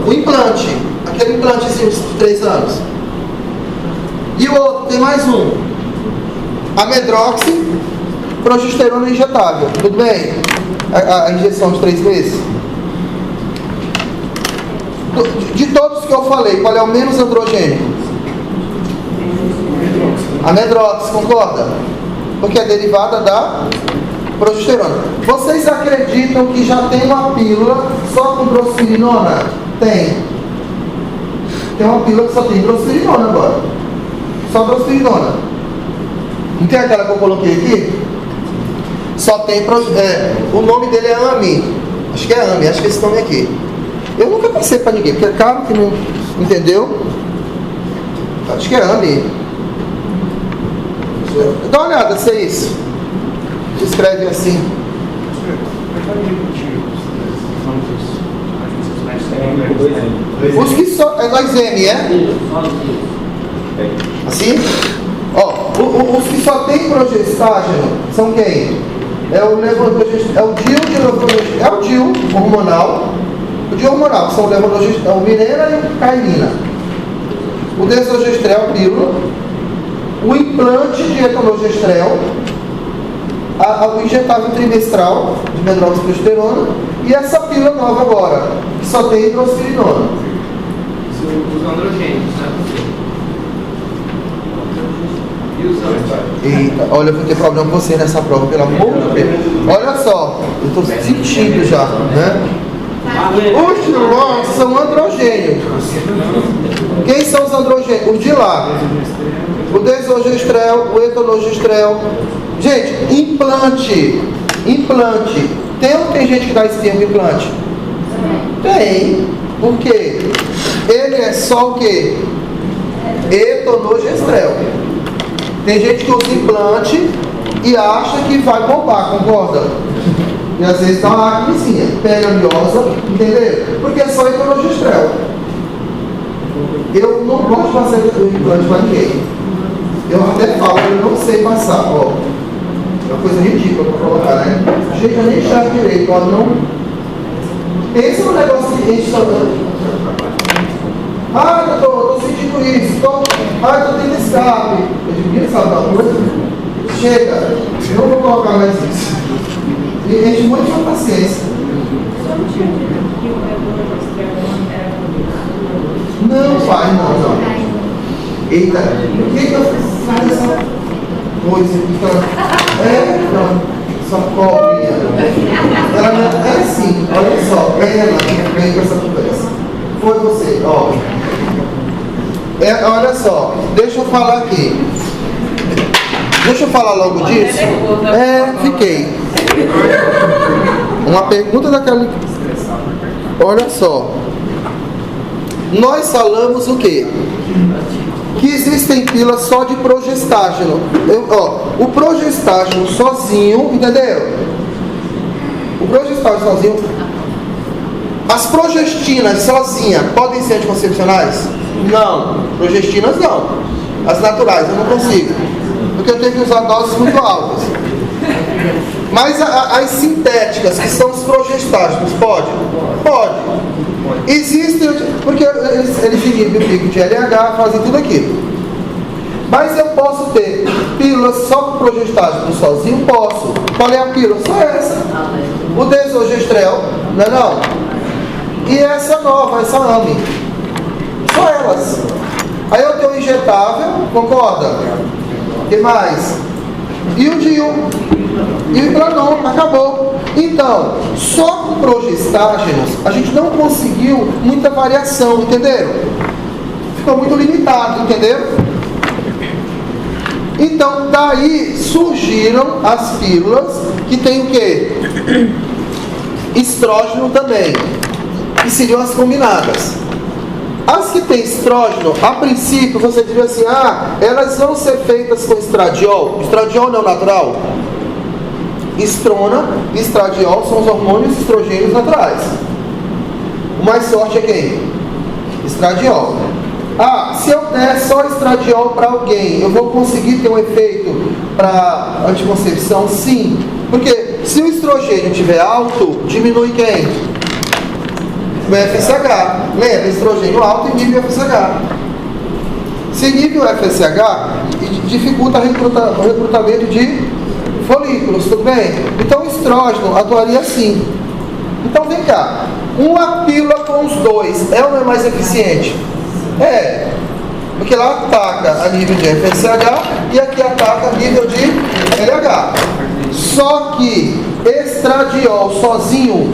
O implante, aquele implantezinho de 3 anos. E o outro, tem mais um, a Medroxy, progesterona injetável, tudo bem? A injeção de 3 meses. De todos que eu falei, qual é o menos androgênico? A medrox, concorda? Porque é derivada da progesterona. Vocês acreditam que já tem uma pílula só com drospirinona? Tem. Tem uma pílula que só tem drospirinona agora. Só drospirinona. Não tem aquela que eu coloquei aqui? Só tem... o nome dele é AMI. Acho que é AMI, acho que é esse nome aqui. Eu nunca passei pra ninguém, porque é caro que não... Entendeu? Acho que é AMI. Dá uma olhada se é isso. Escreve assim. Os que só... É 2M, é? Assim? Ó, os que só tem progestágeno são quem? É o levodogestrel, é o DIL hormonal. O DIL hormonal são o levodogestrel, o mirena e o cainina. O desogestrel, pílula. O implante de etonogestrel. O injetável trimestral de medroxprogesterona. E essa pílula nova agora, que só tem hidrospirinona. Os androgênicos, né? E os androgênicos? Eita, olha, eu vou ter problema com você nessa prova, pelo amor de Deus. Olha só, eu estou sentindo já, né? Os de lá são androgênicos. Quem são os androgênicos? Os de lá. O desogestrel, o etonogestrel. Gente, implante. Tem ou não tem gente que dá espinha com implante? Tem. Por quê? Ele é só o quê? Etonogestrel. Tem gente que usa implante e acha que vai bombar, concorda? E às vezes dá uma acnezinha, perioliosa, entendeu? Porque é só etonogestrel. Eu não gosto de fazer implante para ninguém. Eu até falo, eu não sei passar, ó. É uma coisa ridícula para colocar, né? Gente, eu nem enxergo direito, ó. Não. Pensa no negócio que a gente está dando. Ah, tô sentindo isso, tô tendo escape. Eu digo, ninguém sabe da coisa. Chega, eu não vou colocar mais isso. E a gente muito com paciência. Não, pai, não. Eita, por que eu faço essa coisa aqui? Essa cobrinha. Ela não é assim, olha só, ela vem com essa conversa. Foi você, ó. Olha só, deixa eu falar aqui. Deixa eu falar logo disso. Fiquei. Uma pergunta daquela. Olha só. Nós falamos o quê? Que existem pílulas só de progestágeno. O progestágeno sozinho, entendeu? O progestágeno sozinho. As progestinas sozinhas podem ser anticoncepcionais? Não. Progestinas não. As naturais eu não consigo. Porque eu tenho que usar doses muito altas. Mas as sintéticas, que são os progestágenos, pode? Pode. Existem, porque eles inibem o pico de LH, fazem tudo aquilo. Mas eu posso ter pílulas só com progestágeno sozinho? Posso. Qual é a pílula? Só essa. O desogestrel, não é não? E essa nova, essa AMI. Só elas. Aí eu tenho o injetável, concorda? O que mais? E o DIU. E o Implanon, acabou. Então, só com progestágenos, a gente não conseguiu muita variação, entenderam? Ficou muito limitado, entenderam? Então, daí surgiram as pílulas que tem o quê? Estrógeno também, que seriam as combinadas. As que tem estrógeno, a princípio, você diria assim, elas vão ser feitas com estradiol. Estradiol não é natural? Estrona e estradiol são os hormônios estrogênios naturais. O mais forte é quem? Estradiol. Se eu der só estradiol para alguém, eu vou conseguir ter um efeito para anticoncepção? Sim. Porque se o estrogênio estiver alto, diminui quem? O FSH. Lembra? Estrogênio alto inibe o FSH. Se inibe o FSH, dificulta o recrutamento de folículos, tudo bem? Então o estrógeno atuaria assim. Então vem cá, uma pílula com os dois é ou não é mais eficiente? É, porque ela ataca a nível de FSH e aqui ataca nível de LH. Só que estradiol sozinho,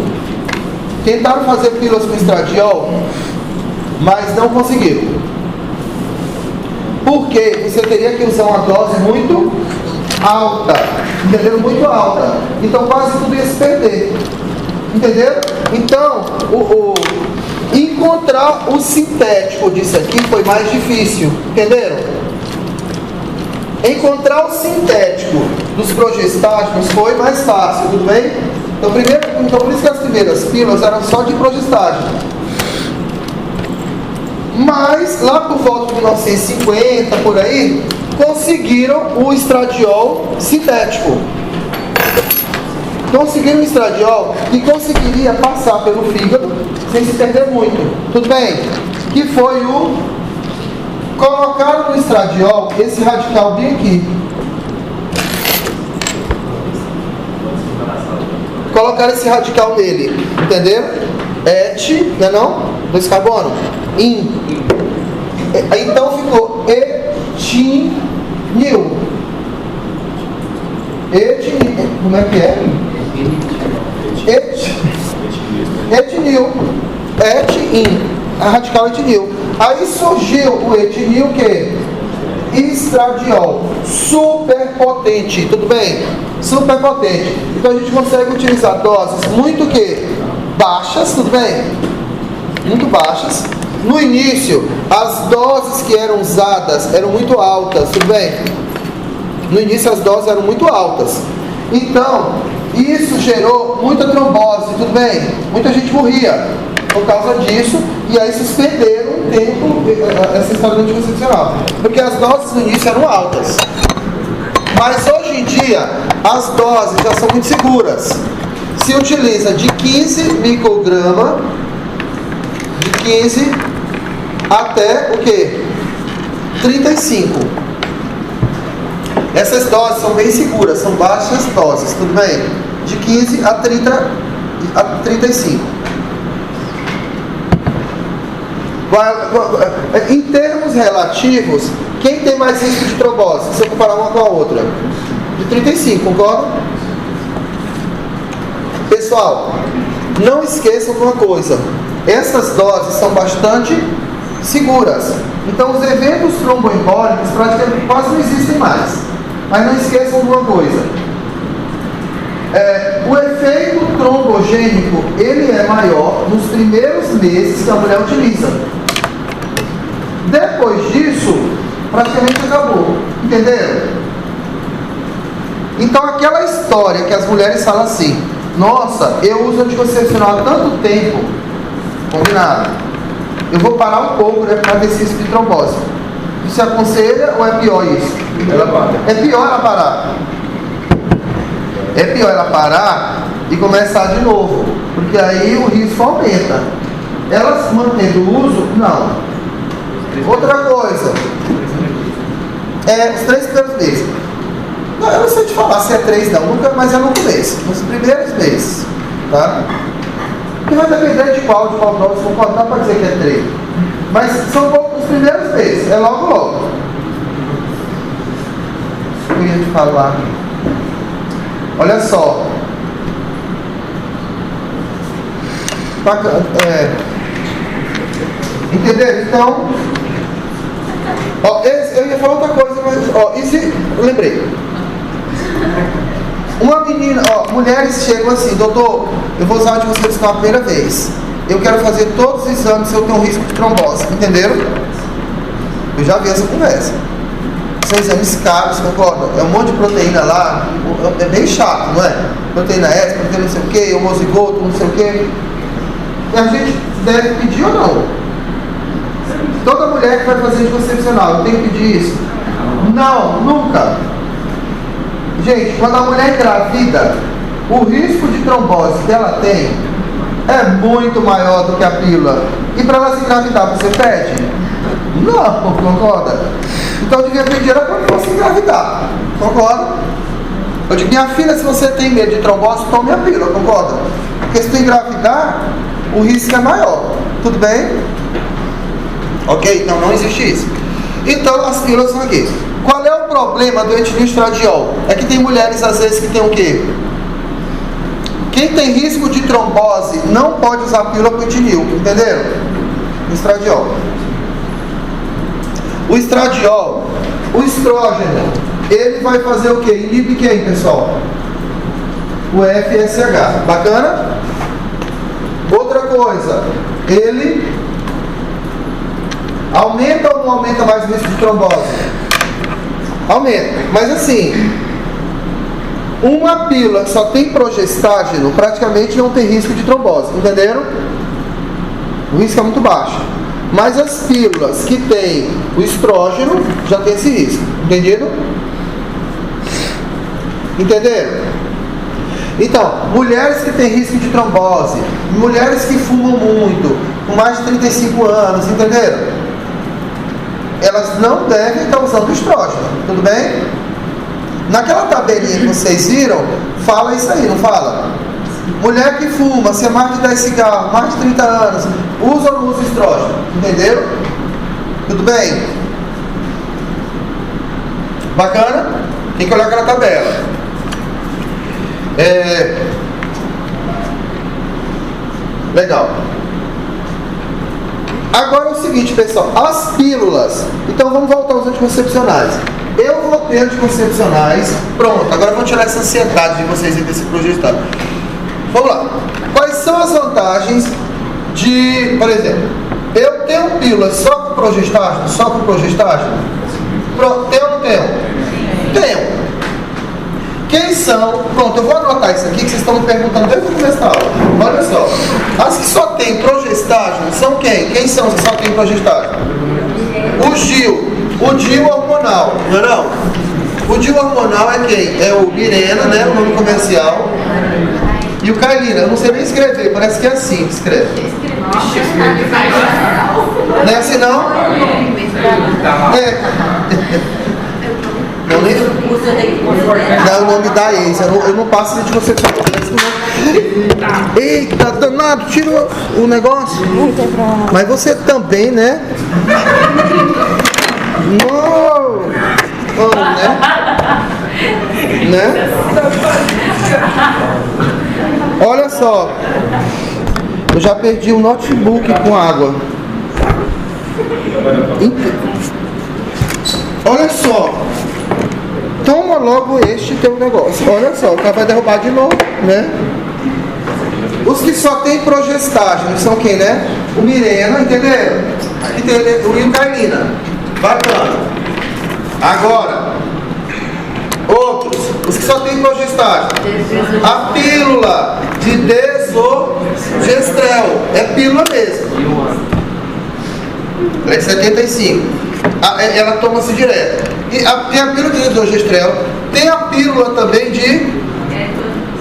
tentaram fazer pílulas com estradiol, mas não conseguiram. Porque você teria que usar uma dose muito alta, entendeu? Muito alta. Então quase tudo ia se perder. Entendeu? Então, encontrar o sintético disso aqui foi mais difícil. Entenderam? Encontrar o sintético dos progestágenos foi mais fácil, tudo bem? Então por isso que as primeiras pílulas eram só de progestágeno. Mas, lá por volta de 1950, por aí, conseguiram o estradiol sintético. Conseguiram o estradiol que conseguiria passar pelo fígado sem se perder muito. Tudo bem? Que foi colocaram no estradiol esse radical bem aqui. Colocaram esse radical nele. Entenderam? Não é não? 2 carbono? In. Então ficou etinil. Como é que é? Etinil. Etin. A radical etinil. Aí surgiu o etinil que? Estradiol. Super potente. Tudo bem? Super potente. Então a gente consegue utilizar doses muito que? Baixas. Tudo bem? Muito baixas. No início, as doses que eram usadas eram muito altas, tudo bem? No início as doses eram muito altas. Então, isso gerou muita trombose, tudo bem? Muita gente morria por causa disso, e aí suspenderam um tempo essa história do anticoncepcional. Porque as doses no início eram altas. Mas hoje em dia, as doses já são muito seguras. Se utiliza de 15 microgramas, de 15 até o que? 35. Essas doses são bem seguras, são baixas doses, tudo bem? De 15 a 35. Em termos relativos, quem tem mais risco de trombose? Se eu comparar uma com a outra? De 35, concorda? Pessoal, não esqueçam de uma coisa. Essas doses são bastante seguras. Então os eventos tromboembólicos praticamente quase não existem mais. Mas não esqueçam de uma coisa. O efeito trombogênico, ele é maior nos primeiros meses que a mulher utiliza. Depois disso, praticamente acabou. Entenderam? Então aquela história que as mulheres falam assim: nossa, eu uso anticoncepcional há tanto tempo. Combinado. Eu vou parar um pouco, né, para ver se isso de trombose. Isso aconselha ou é pior isso? Ela para. É pior ela parar. É pior ela parar e começar de novo, porque aí o risco aumenta. Ela se mantendo o uso, não. Outra coisa, os 3 primeiros meses. Não, eu não sei te falar se é 3 não, nunca, mas é no começo, nos primeiros meses, tá? Porque vai depender de qual dose, não dá para dizer que é 3. Mas são poucos os primeiros meses, é logo. Eu ia te falar. Olha só. Entendeu? Então, eu ia falar outra coisa, mas eu lembrei. Uma menina, mulheres chegam assim: doutor, eu vou usar anticoncepcional a primeira vez. Eu quero fazer todos os exames se eu tenho um risco de trombose. Entenderam? Eu já vi essa conversa. São exames caros, concorda? É um monte de proteína lá, é bem chato, não é? Proteína S, proteína não sei o que, homozigoto, não sei o que. E a gente deve pedir ou não? Toda mulher que vai fazer anticoncepcional, tem que pedir isso? Não, nunca. Gente, quando a mulher engravida, o risco de trombose que ela tem é muito maior do que a pílula. E para ela se engravidar, você pede? Não, concorda? Então eu devia pedir ela quando fosse engravidar, concorda? Eu digo: minha filha, se você tem medo de trombose, tome a pílula, concorda? Porque se tu engravidar, o risco é maior. Tudo bem? Ok? Então não existe isso. Então as pílulas são aqui. Qual é o problema do etilioestradiol? É que tem mulheres às vezes que tem o quê? Quem tem risco de trombose não pode usar pílula com etilil, entenderam? Estradiol. O estradiol, o estrógeno, ele vai fazer o quê? Inibe quem, pessoal? O FSH. Bacana? Outra coisa, ele aumenta ou não aumenta mais o risco de trombose? Aumenta. Mas assim, uma pílula que só tem progestágeno praticamente não tem risco de trombose. Entenderam? O risco é muito baixo. Mas as pílulas que tem o estrógeno já tem esse risco. Entendido? Entenderam? Então, mulheres que têm risco de trombose, mulheres que fumam muito, com mais de 35 anos, entenderam? Elas não devem estar usando estrógeno, tudo bem? Naquela tabelinha que vocês viram, fala isso aí, não fala? Mulher que fuma, se é mais de 10 cigarros, mais de 30 anos, usa ou não usa estrógeno, entenderam? Tudo bem? Bacana? Tem que olhar aquela tabela. Legal. Agora é o seguinte, pessoal, as pílulas. Então vamos voltar aos anticoncepcionais. Eu vou ter anticoncepcionais. Pronto, agora vamos tirar essa ansiedade de vocês aí desse projeto. Vamos lá. Quais são as vantagens de, por exemplo, eu tenho pílulas só com progestágeno? Só com progestágeno? Tenho ou não tenho? Tenho. Quem são? Pronto, eu vou anotar isso aqui que vocês estão me perguntando desde o começo da aula. Olha só. As que só tem progestágeno são quem? Quem são as que só tem progestágeno? O DIU. O DIU hormonal. Não é não? O DIU hormonal é quem? É o Mirena, né? O nome comercial. E o Kailina. Eu não sei nem escrever. Parece que é assim que escreve. Não é assim não? Não, o nome da ex. Eu não passo de você. Eita, danado, tira o negócio. Mas você também, né? Não! Oh, né? Olha só. Eu já perdi o notebook com água. Olha só. Toma logo este teu negócio. Olha só, o cara vai derrubar de novo, né? Os que só tem progestágeno são quem, né? O Mirena, entenderam? O Ilcailina. Bacana. Agora, outros, os que só tem progestágeno. A pílula de desogestrel. É pílula mesmo. Ela é 75. Ela toma-se direto. E tem a pílula de desogestrel. Tem a pílula também de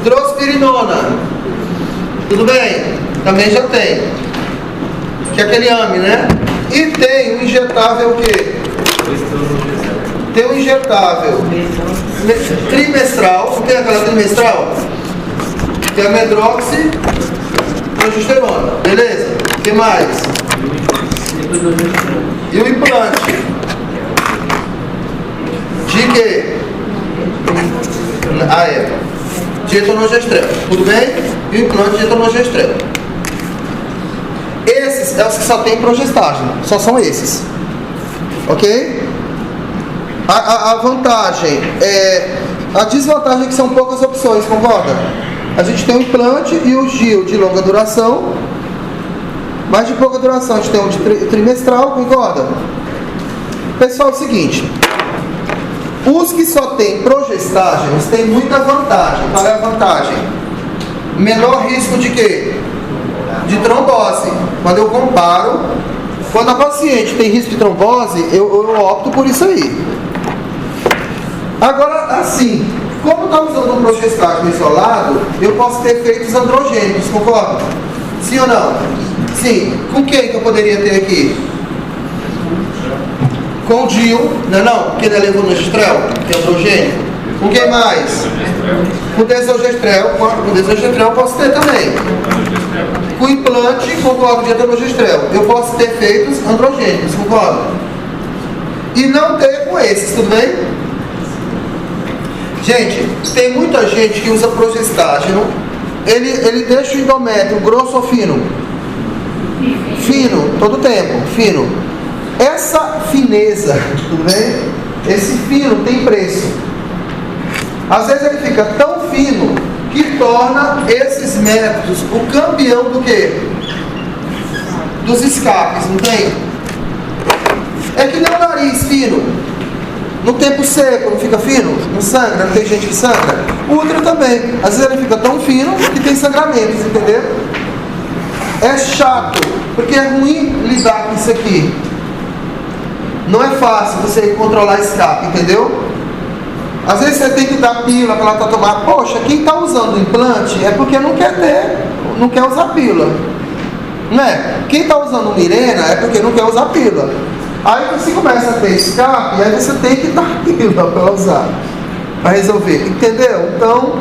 drospirinona. Tudo bem? Também já tem. Que é aquele AME, né? E tem o injetável o quê? Tem o injetável trimestral. Não tem aquela trimestral? Tem a medroxiprogesterona. Beleza? O que mais? E o implante? De quê? De etonogestrel. Tudo bem? E o implante de etonogestrel. Esses é os que só tem progestágeno. Só são esses. Ok? A vantagem é... A desvantagem é que são poucas opções, concorda? A gente tem o implante e o GIL de longa duração. Mas de pouca duração. A gente tem um de trimestral, concorda? Pessoal, é o seguinte. Os que só tem progestágenos têm muita vantagem. Qual é a vantagem? Menor risco de quê? De trombose. Quando eu comparo, quando a paciente tem risco de trombose, eu opto por isso aí. Agora, assim, como está usando um progestágeno isolado, eu posso ter efeitos androgênicos, concorda? Sim ou não? Sim. Com quem que eu poderia ter aqui? Com o DIU, não? Porque ele é levonorgestrel, que é androgênico. Com quem mais? Com desogestrel. Com desogestrel eu posso ter também. Com implante, concordo, de etonogestrel. Eu posso ter efeitos androgênicos, concordo? E não ter com esses, tudo bem? Gente, tem muita gente que usa progestágeno. Ele deixa o endométrio grosso ou fino? Fino, todo tempo, fino. Essa fineza, tudo bem? Esse fino tem preço. Às vezes ele fica tão fino que torna esses métodos o campeão do quê? Dos escapes, não tem? É que nem o nariz fino. No tempo seco, não fica fino? Não sangra, não tem gente que sangra? O útero também. Às vezes ele fica tão fino que tem sangramentos, entendeu? É chato, porque é ruim lidar com isso aqui. Não é fácil você controlar escape, entendeu? Às vezes você tem que dar pílula para ela tá tomar. Poxa, quem está usando o implante é porque não quer usar pílula. Não é? Quem está usando o Mirena é porque não quer usar pílula. Aí você começa a ter escape, aí você tem que dar pílula para usar, para resolver, entendeu? Então,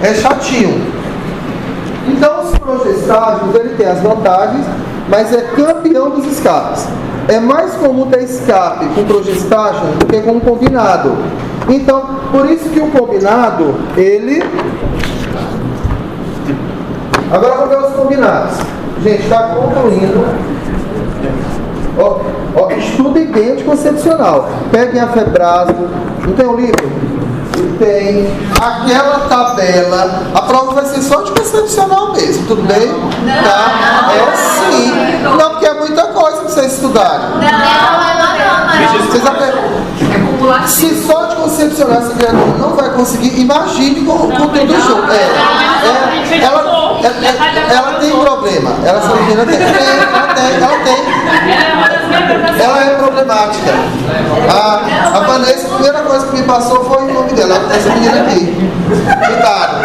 é chatinho. Então, os progestágenos, ele tem as vantagens, mas é campeão dos escapes. É mais comum ter escape com progestágeno do que com combinado. Então, por isso que o combinado, ele... Agora vamos ver os combinados. Gente, está concluindo... estudem bem anticoncepcional. Peguem a Febrasgo. Não tem um livro? Tem. Aquela tabela. A prova vai ser só anticoncepcional mesmo, tudo bem? Não. Tá? É sim. Não, porque é muita coisa para vocês estudarem. Vocês aprendem. Se só anticoncepcional essa criatura não vai conseguir, imagine com tudo junto. Ela tem problema. Essa menina tem. Ela tem. Ela é problemática. A Vanessa, a primeira coisa que me passou foi o nome dela. Essa menina aqui. Cuidado.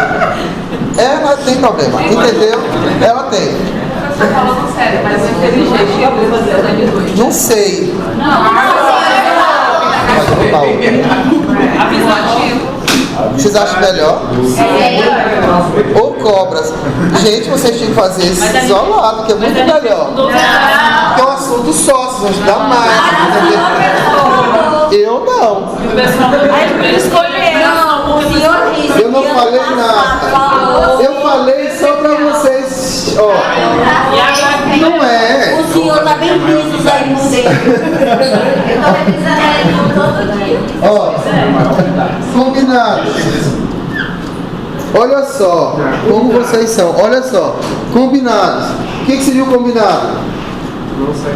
Ela tem problema, entendeu? Ela tem. Você está falando sério, mas é inteligente. Eu vou fazer exame 2. Não sei. Vocês acham melhor? Ou cobras? Gente, vocês tinham que fazer isso isolado, que é muito melhor. Porque é um assunto só, vocês vão ajudar mais. Entendeu? Eu não. Eu não falei nada. Eu falei só pra vocês. Ó, não é. O senhor tá bem liso aí no dentro. Eu tô revisando ele todo dia. Ó, combinado. Olha só como vocês são. Olha só, combinados. O que seria o combinado?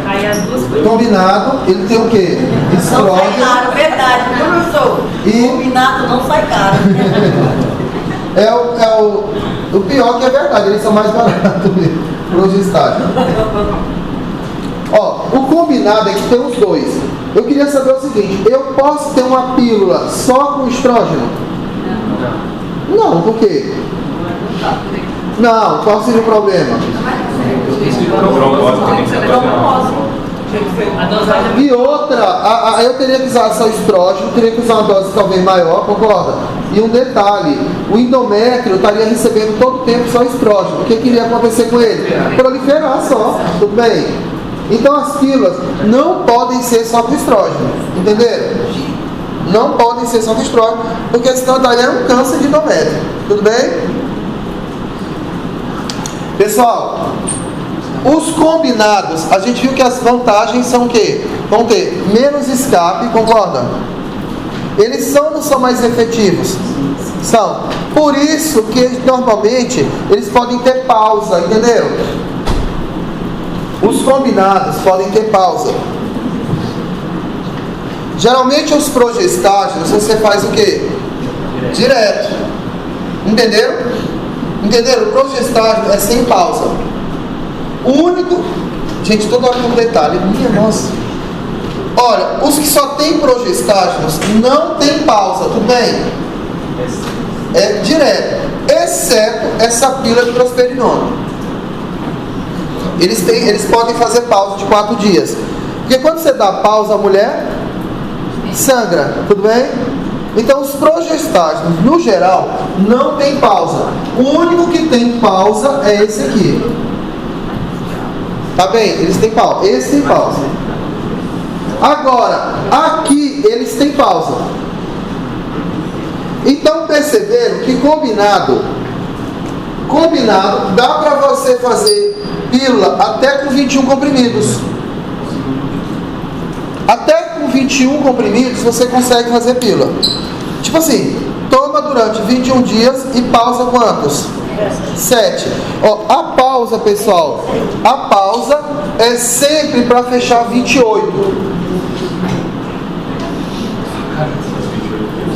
Aí as duas coisas. Combinado, ele tem o quê? Não sai Estrógeno. caro, verdade, professor. E- Combinado não sai caro. O pior que é verdade, eles são mais baratos mesmo, progestágeno. Ó, o combinado é que tem os dois. Eu queria saber o seguinte, eu posso ter uma pílula só com estrógeno? Não, por quê? Não, qual seria o problema? E outra, eu teria que usar só estrógeno, teria que usar uma dose talvez maior, concorda? E um detalhe, o endométrio estaria recebendo todo o tempo só estrógeno. O que iria acontecer com ele? Proliferar só, tudo bem? Então as pílulas não podem ser só com estrógeno, entenderam? Não podem ser só com estrógeno, porque senão daria um câncer de endométrio, tudo bem? Pessoal, os combinados, a gente viu que as vantagens são o quê? Vão ter menos escape, concorda? Eles são ou não são mais efetivos? São. Por isso que normalmente eles podem ter pausa, entenderam? Os combinados podem ter pausa. Geralmente os progestágenos você faz o quê? Direto. Entenderam? Entenderam? O progestágeno é sem pausa. O único... Gente, toda hora com um detalhe. Minha nossa. Olha, os que só tem progestágenos não tem pausa, tudo bem? É direto. Exceto essa pílula de prosperinona. Eles podem fazer pausa de 4 dias. Porque quando você dá pausa, a mulher sangra, tudo bem? Então os progestágenos, no geral, não tem pausa. O único que tem pausa é esse aqui. Tá bem? Eles têm pausa. Esse tem pausa. Agora, aqui eles têm pausa. Então combinado, dá para você fazer pílula até com 21 comprimidos. Até com 21 comprimidos você consegue fazer pílula. Tipo assim, toma durante 21 dias e pausa quantos? 7. Ó, a pausa, pessoal, a pausa é sempre para fechar 28.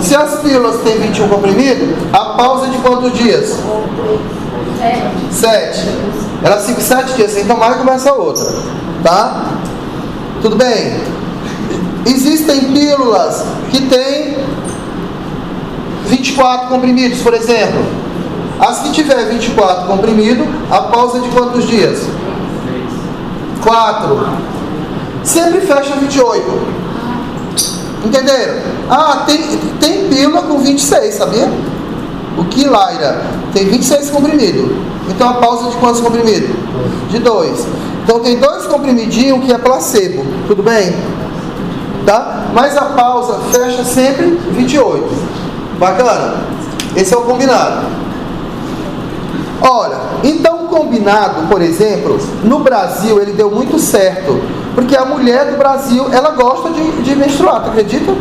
Se as pílulas têm 21 comprimidos, a pausa é de quantos dias? 7. Elas ficam 7 dias sem tomar e começa a outra. Tá? Tudo bem? Existem pílulas que têm 24 comprimidos, por exemplo. As que tiver 24 comprimidos, a pausa é de quantos dias? 4. Sempre fecha 28. Entenderam? Ah, tem pílula com 26, sabia? O Quilaira tem 26 comprimidos. Então a pausa é de quantos comprimidos? De 2. Então tem 2 comprimidinhos que é placebo. Tudo bem? Tá? Mas a pausa fecha sempre 28. Bacana? Esse é o combinado. Olha, então o combinado, por exemplo, no Brasil ele deu muito certo. Porque a mulher do Brasil, ela gosta de menstruar, tu acredita?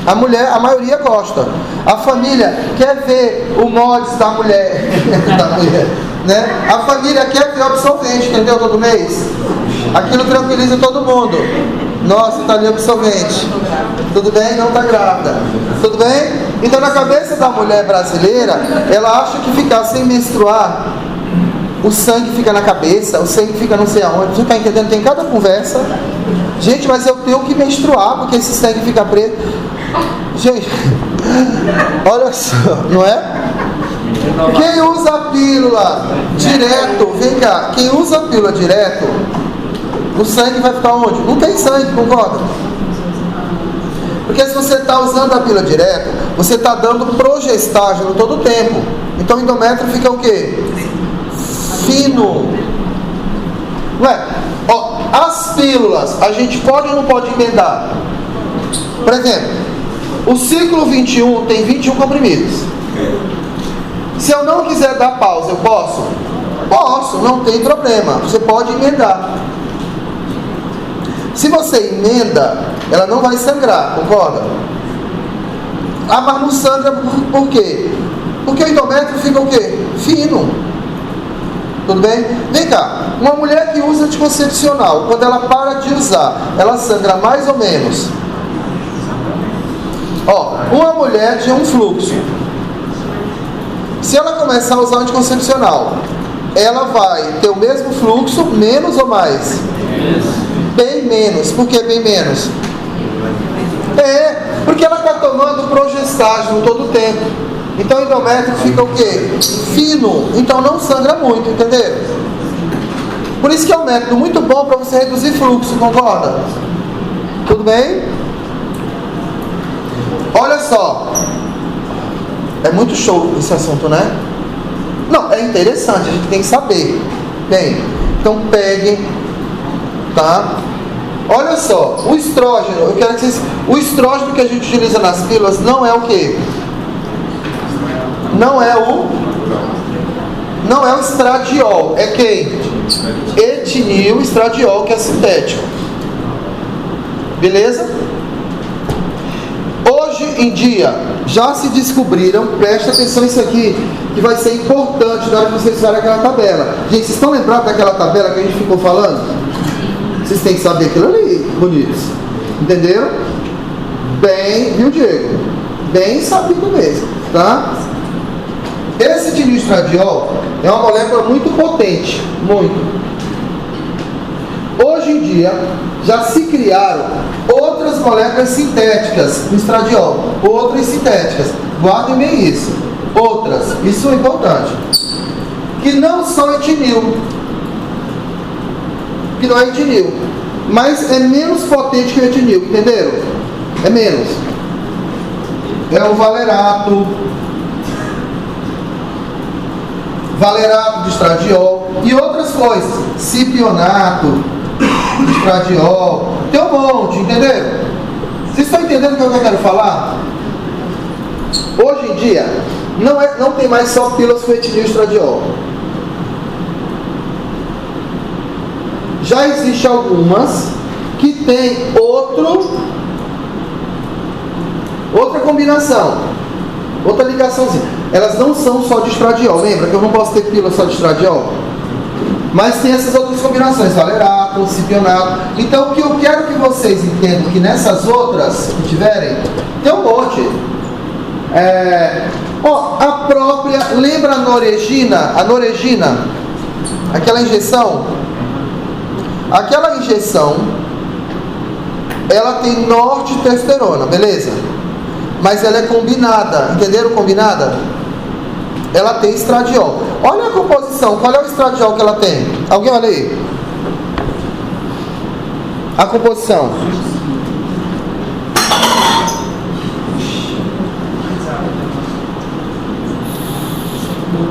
A maioria gosta. A família quer ver o mods da mulher, né? A família quer ver o absorvente, entendeu? Todo mês. Aquilo tranquiliza todo mundo. Nossa, tá ali absorvente. Tudo bem? Não tá grávida. Tudo bem? Então na cabeça da mulher brasileira, ela acha que ficar sem menstruar, o sangue fica na cabeça, o sangue fica não sei aonde. Você está entendendo? Tem cada conversa. Gente, mas eu tenho que menstruar porque esse sangue fica preto. Gente, olha só, não é? Quem usa a pílula direto, vem cá, quem usa a pílula direto, o sangue vai ficar onde? Não tem sangue, concorda? Porque se você está usando a pílula direto, você está dando progestágeno todo o tempo. Então o endométrio fica o quê? Fino. Ué, ó, as pílulas, a gente pode ou não pode emendar? Por exemplo, o ciclo 21 tem 21 comprimidos. Se eu não quiser dar pausa, eu posso? Posso, não tem problema. Você pode emendar. Se você emenda, ela não vai sangrar, concorda? Ah, mas não sangra por quê? Porque o endométrio fica o quê? Fino. Tudo bem? Vem cá, uma mulher que usa anticoncepcional, quando ela para de usar, ela sangra mais ou menos? Ó, uma mulher de um fluxo, se ela começar a usar anticoncepcional, ela vai ter o mesmo fluxo, menos ou mais? Bem menos. Por que bem menos? Porque ela está tomando progestágeno todo o tempo. Então o endométrio fica o quê? Fino. Então não sangra muito, entendeu? Por isso que é um método muito bom para você reduzir fluxo, concorda? Tudo bem? Olha só. É muito show esse assunto, né? Não, é interessante, a gente tem que saber. Bem, então peguem, tá? Olha só, o estrógeno, eu quero que vocês... O estrógeno que a gente utiliza nas pílulas não é o quê? Não é o estradiol. É quem? Etinil estradiol, que é sintético. Beleza? Hoje em dia, já se descobriram, presta atenção nisso aqui, que vai ser importante na hora que vocês fizerem aquela tabela. Gente, vocês estão lembrados daquela tabela que a gente ficou falando? Vocês têm que saber aquilo ali, bonitos. Entenderam? Bem, viu, Diego? Bem sabido mesmo, tá? Esse etinil estradiol é uma molécula muito potente, muito. Hoje em dia, já se criaram outras moléculas sintéticas no estradiol, outras sintéticas, guardem bem isso, outras, isso é importante, que não são etinil, que não é etinil, mas é menos potente que o etinil, entenderam? É menos. É o valerato de estradiol e outras coisas, cipionato de estradiol, tem um monte, entenderam? Vocês estão entendendo o que eu quero falar? Hoje em dia, não tem mais só pílulas com etinil e estradiol. Já existem algumas que tem outra combinação, outra ligaçãozinha. Elas não são só de estradiol. Lembra que eu não posso ter pílula só de estradiol? Mas tem essas outras combinações, valerato, cipionato. Então o que eu quero que vocês entendam que nessas outras que tiverem, tem um monte. A própria, lembra a Noregina? A Noregina, aquela injeção, ela tem nortetestosterona, beleza? Mas ela é combinada, entenderam combinada? Ela tem estradiol. Olha a composição, qual é o estradiol que ela tem? Alguém olha aí? A composição.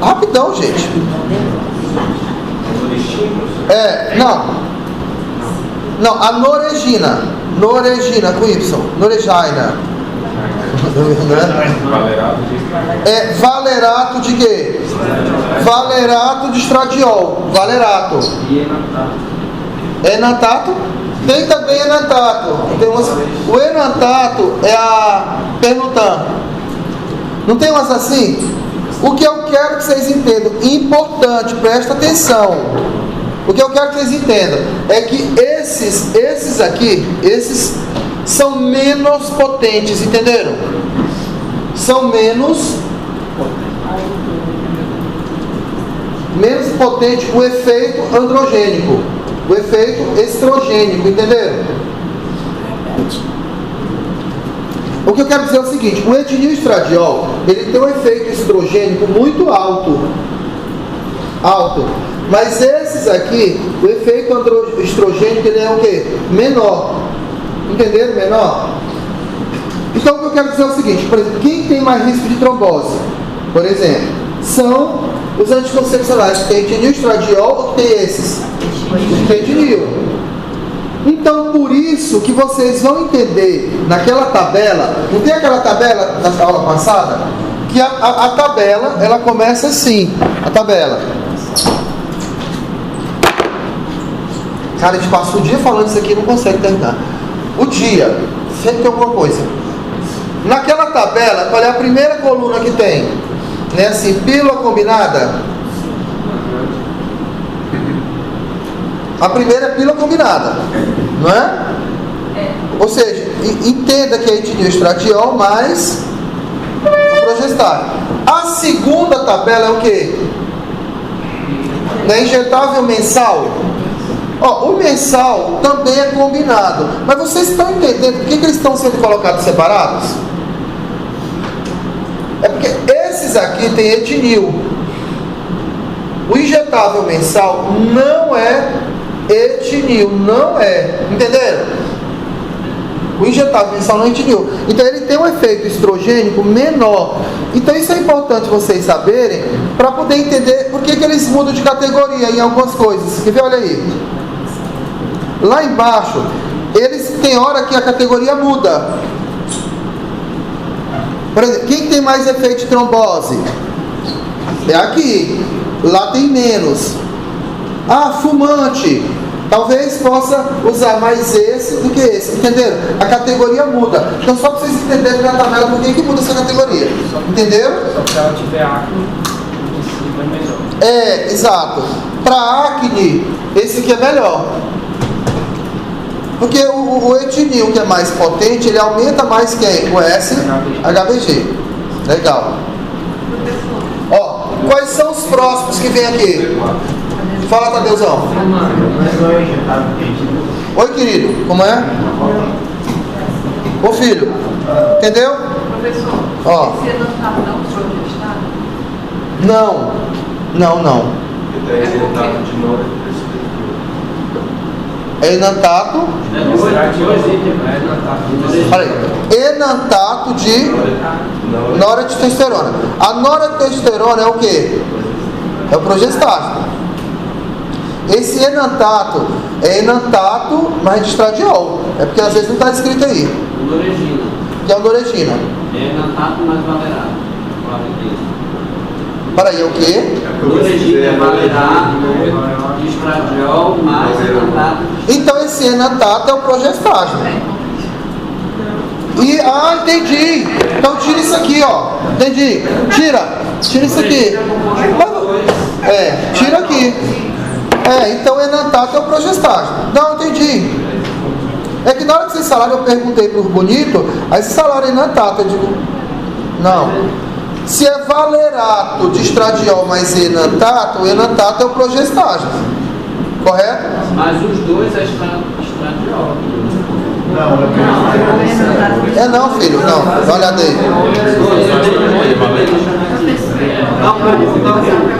Rapidão, gente. Não, a Noregina. Noregina com Y. Noregina. Valerato de quê? Valerato de estradiol. Valerato. Enantato? Tem também enantato. O enantato é a Pernutan. Não tem umas assim? O que eu quero que vocês entendam, importante, presta atenção. O que eu quero que vocês entendam é que esses aqui, esses são menos potentes, entenderam? São menos potente o efeito androgênico, o efeito estrogênico, entenderam? O que eu quero dizer é o seguinte: o etinil estradiol, ele tem um efeito estrogênico muito alto, mas esses aqui, o efeito estrogênico, ele é o quê? Menor. Entenderam? Menor? Então o que eu quero dizer é o seguinte: por exemplo, quem tem mais risco de trombose, por exemplo, são os anticoncepcionais que tem etinil estradiol ou que tem esses? Que tem etinil. Então, por isso que vocês vão entender naquela tabela, não tem aquela tabela da aula passada? Que a tabela, ela começa assim, a tabela. Cara, a gente passa o dia falando isso aqui e não consegue terminar. O dia, sempre tem alguma coisa. Naquela tabela, qual é a primeira coluna que tem? Né, assim, pílula combinada. A primeira é pílula combinada, não é? Ou seja, entenda que é etinil estradiol mais o progestável. A segunda tabela é o quê? É injetável mensal. O mensal também é combinado. Mas vocês estão entendendo por que eles estão sendo colocados separados? É porque esses aqui tem etinil. O injetável mensal não é etinil, não é. Entenderam? O injetável mensal não é etinil. Então ele tem um efeito estrogênico menor. Então isso é importante vocês saberem para poder entender por que eles mudam de categoria em algumas coisas. Quer ver? Olha aí. Lá embaixo, eles tem hora que a categoria muda. Por exemplo, quem tem mais efeito de trombose? É aqui. Lá tem menos. Fumante. Talvez possa usar mais esse do que esse. Entenderam? A categoria muda. Então só para vocês entenderem na tabela por que muda essa categoria. Entenderam? Só que ela tiver acne, de cima é melhor. Exato. Para acne, esse aqui é melhor. Porque o etinil, que é mais potente, ele aumenta mais quem? O SHBG. Legal. Quais são os próximos que vem aqui? Fala, Tadeuzão. Oi, querido. Como é? Ô, filho. Entendeu? Professor, esse não está não progestado? Não. Enantato. Enantato de noraditesterona. A noraditesterona é o quê? É o progestágeno. Esse enantato é enantato, mas de estradiol. É porque às vezes não está escrito aí. Noregina. Que é o Noregina. É enantato mais valerato. Peraí, é o quê? Clorexidina valerá, estradiol, mais enantato. Então esse enantato é o progestágeno. Entendi. Então tira isso aqui, ó. Entendi. Tira isso aqui. Tira aqui. Então o enantato é o progestágeno. Não, entendi. É que na hora que vocês falaram, eu perguntei pro Bonito, aí vocês falaram enantato, eu digo, não. Se é valerato de estradiol mais enantato, o enantato é o progestágeno. Correto? Mas os dois é estradiol. Não, filho, não. Olha aí.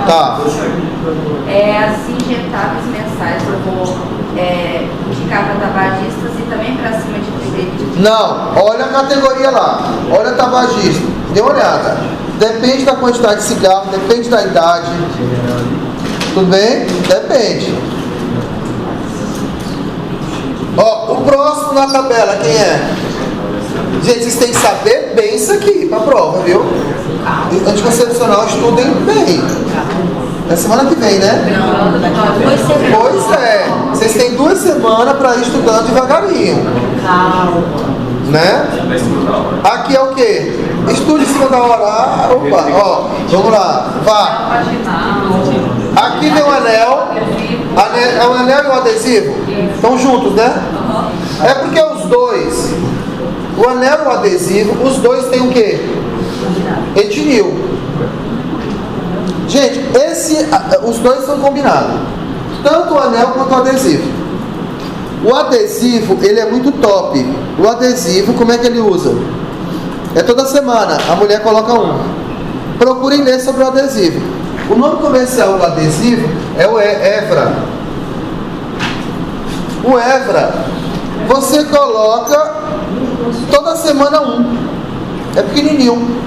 Tá. As injetáveis mensais eu vou indicar para tabagistas e também para acima de 30. Não, olha a categoria lá. Olha tabagista. Dê uma olhada. Depende da quantidade de cigarro, depende da idade. Tudo bem? Depende. Ó, o próximo na tabela, quem é? Gente, vocês têm que saber bem isso aqui pra prova, viu? Anticoncepcional, estudem bem. É semana que vem, né? Pois é. Vocês têm 2 semanas para ir estudando devagarinho. Né? Aqui é o quê? Estude em cima da hora. Vamos lá. Vá. Aqui tem um anel. O anel e o adesivo estão juntos, né? É porque os dois, o anel e o adesivo, os dois têm o quê? Etinil. Gente, os dois são combinados. Tanto o anel quanto o adesivo. O adesivo, ele é muito top. O adesivo, como é que ele usa? É toda semana, a mulher coloca um. Procurem ler sobre o adesivo. O nome comercial do adesivo é o Evra. O Evra, você coloca toda semana um. É pequenininho.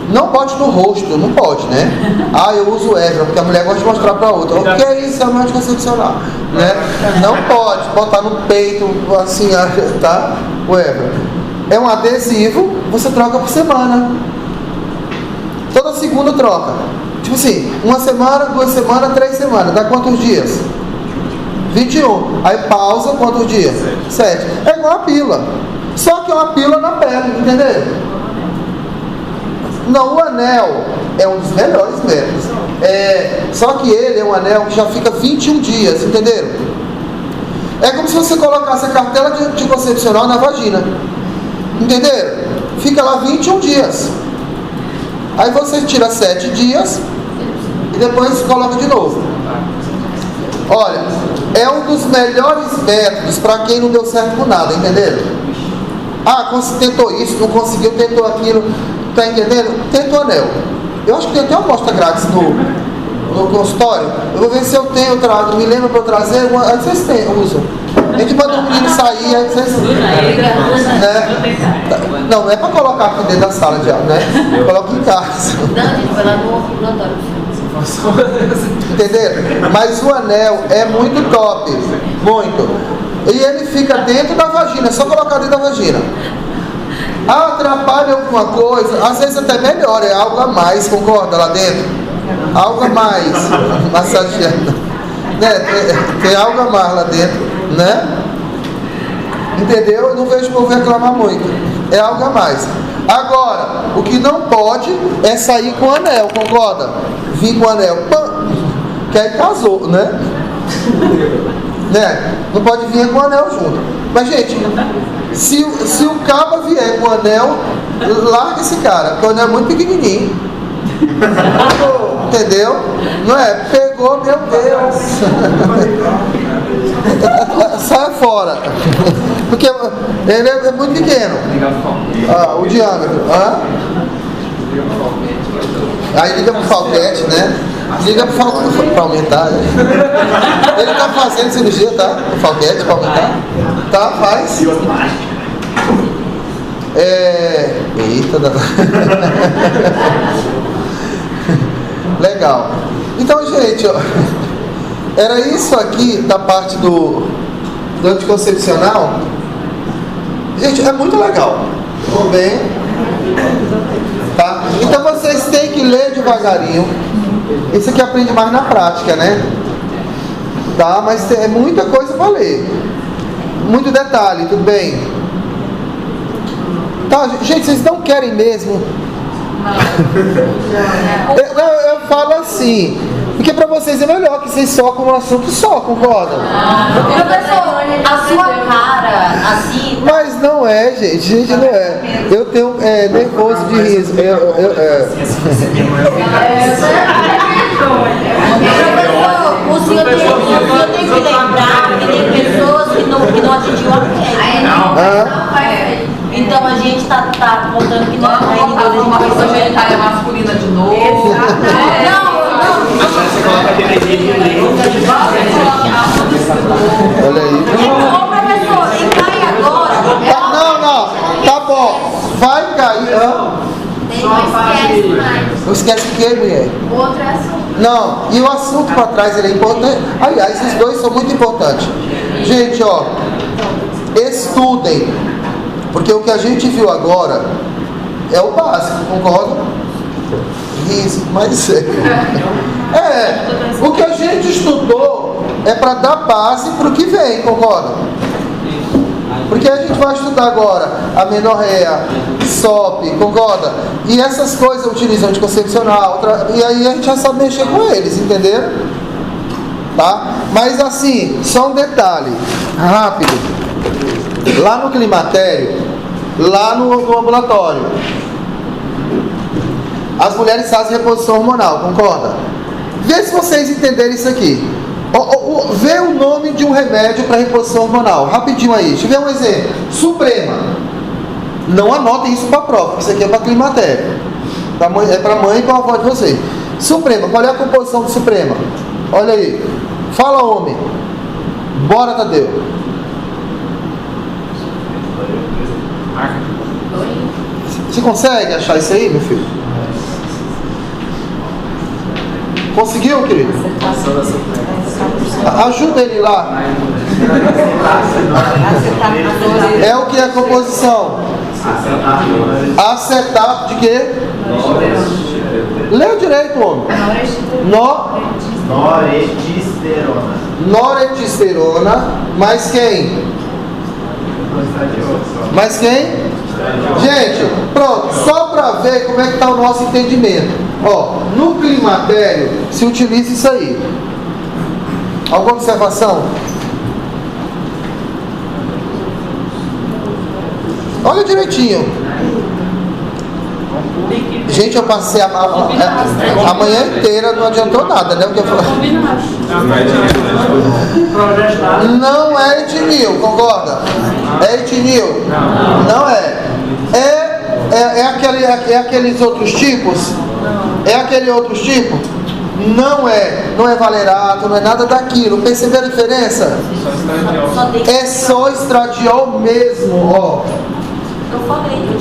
Não bote no rosto, não pode, né? Eu uso Evra, porque a mulher gosta de mostrar pra outra. O que é isso? É um anticoncepcional, né? Não pode botar no peito, assim, tá? O Evra. É um adesivo, você troca por semana. Toda segunda troca. Tipo assim, 1 semana, 2 semanas, 3 semanas. Dá quantos dias? 21. Aí pausa, quantos dias? 7. É igual a pílula. Só que é uma pílula na pele, entendeu? Não, o anel é um dos melhores métodos. Só que ele é um anel que já fica 21 dias, entenderam? É como se você colocasse a cartela de anticoncepcional na vagina. Entenderam? Fica lá 21 dias. Aí você tira 7 dias e depois coloca de novo. Olha, é um dos melhores métodos para quem não deu certo com nada, entenderam? Tentou isso, não conseguiu, tentou aquilo. Tá entendendo? Tenta o anel. Eu acho que tem até uma amostra grátis no consultório. Eu vou ver se eu tenho, trago. Me lembra para eu trazer. Aí vocês usam. A gente manda um menino sair, aí vocês. Né? Não é para colocar aqui dentro da sala de aula, né? Coloca em casa. Não, a gente vai lá no ambulatório. Entenderam? Mas o anel é muito top. Muito. E ele fica dentro da vagina. É só colocar dentro da vagina. Atrapalha alguma coisa, às vezes até melhora, é algo a mais, concorda lá dentro? Algo a mais, massageando, né? Tem algo a mais lá dentro, né? Entendeu? Eu não vejo o povo reclamar muito, é algo a mais. Agora, o que não pode é sair com anel, concorda? Vir com anel, pã, que aí casou, né? Não pode vir com anel junto. Mas, gente, se o cabo vier com o anel, larga esse cara, porque o anel é muito pequenininho. Entendeu? Não é? Pegou, meu Deus. Sai fora. Porque ele é muito pequeno. O diâmetro. Aí liga pro falquete, né? Liga pro falquete pra aumentar. Né? Ele tá fazendo cirurgia, tá? O falquete pra aumentar. Tá, faz. Eita, legal. Então, gente, ó, era isso aqui da parte do anticoncepcional. Gente, é muito legal. Tudo bem? Tá? devagarinho. Isso aqui aprende mais na prática, né? Tá? Mas é muita coisa para ler. Muito detalhe, tudo bem? Tá, gente, vocês não querem mesmo? Eu falo assim, porque para vocês é melhor que vocês socam no assunto só, concordam? Professor, a sua cara, assim... Mas não é, gente não é. Eu tenho nervoso de riso. O senhor tem que lembrar que tem pessoas que não atingiu a pele. Então a gente está contando que não é uma pessoa genitália masculina de novo. Olha aí. Ô professor, e cai agora. Não, tá bom. Vai cair. Não esquece mais. Não esquece o que, mulher? O outro é assunto. Não, e o assunto para trás ele é importante. Aliás, esses dois são muito importantes. Gente, ó, estudem, porque o que a gente viu agora é o básico, concorda? Riso, mas o que a gente estudou é para dar base para o que vem, concorda? Porque a gente vai estudar agora amenorreia, SOP, concorda? E essas coisas utilizam anticoncepcional, e aí a gente já sabe mexer com eles, entenderam? Tá? Mas assim, só um detalhe, rápido. Lá no climatério, lá no ambulatório, as mulheres fazem reposição hormonal, concorda? Vê se vocês entenderem isso aqui. Vê o nome de um remédio para reposição hormonal. Rapidinho aí. Deixa eu ver um exemplo. Suprema. Não anotem isso para prova, porque isso aqui é para climatério. É para mãe e para a avó de vocês. Suprema. Qual é a composição do Suprema? Olha aí. Fala, homem. Bora, Tadeu. Você consegue achar isso aí, meu filho? Conseguiu, querido? Ajuda ele lá. É o que é a composição? Acetato de quê? Leu direito, homem. Noretisterona. Mais quem? Mais quem? Gente, pronto, só para ver como é que está o nosso entendimento. Ó, no climatério se utiliza isso aí. Alguma observação? Olha direitinho. Gente, eu passei a manhã inteira, não adiantou nada, né? O que eu falei. Não é etinil, concorda? É etinil? Não é. É aqueles outros tipos? É aquele outro tipo? Não é valerato, não é nada daquilo. Perceberam a diferença? É só estradiol mesmo, ó.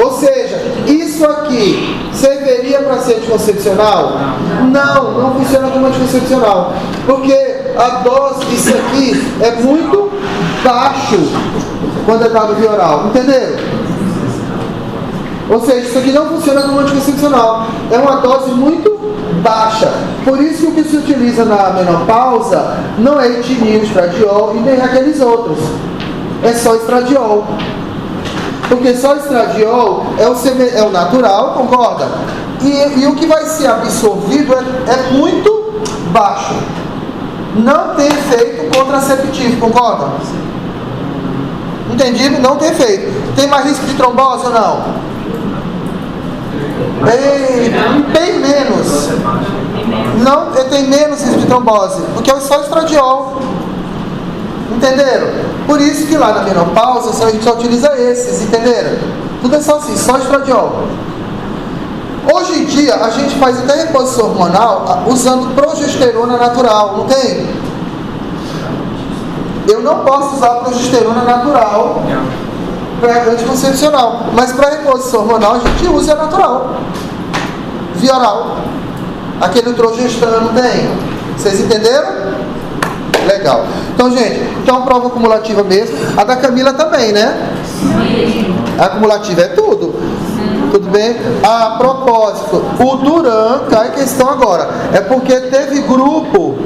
Ou seja, isso aqui serviria para ser anticoncepcional? Não funciona como anticoncepcional, porque a dose disso aqui é muito baixo quando é dado via oral, entenderam? Ou seja, isso aqui não funciona como anticoncepcional, é uma dose muito baixa. Por isso que o que se utiliza na menopausa não é etinil, estradiol e nem aqueles outros, é só estradiol. Porque só estradiol é o natural, concorda? E o que vai ser absorvido é muito baixo. Não tem efeito contraceptivo, concorda? Entendido? Não tem efeito. Tem mais risco de trombose ou não? Bem menos. Não, tem menos risco de trombose, porque é só estradiol. Entenderam? Por isso que lá na menopausa a gente só utiliza esses, entenderam? Tudo é só assim, só estradiol. Hoje em dia a gente faz até reposição hormonal usando progesterona natural, não tem? Eu não posso usar progesterona natural para anticoncepcional, mas para reposição hormonal a gente usa a natural, via oral. Aquele progesterona não tem? Vocês entenderam? Legal. Então, gente, então prova acumulativa mesmo. A da Camila também, né? A acumulativa é tudo. Tudo bem? A propósito, o Duran, cai a questão agora. É porque teve grupo.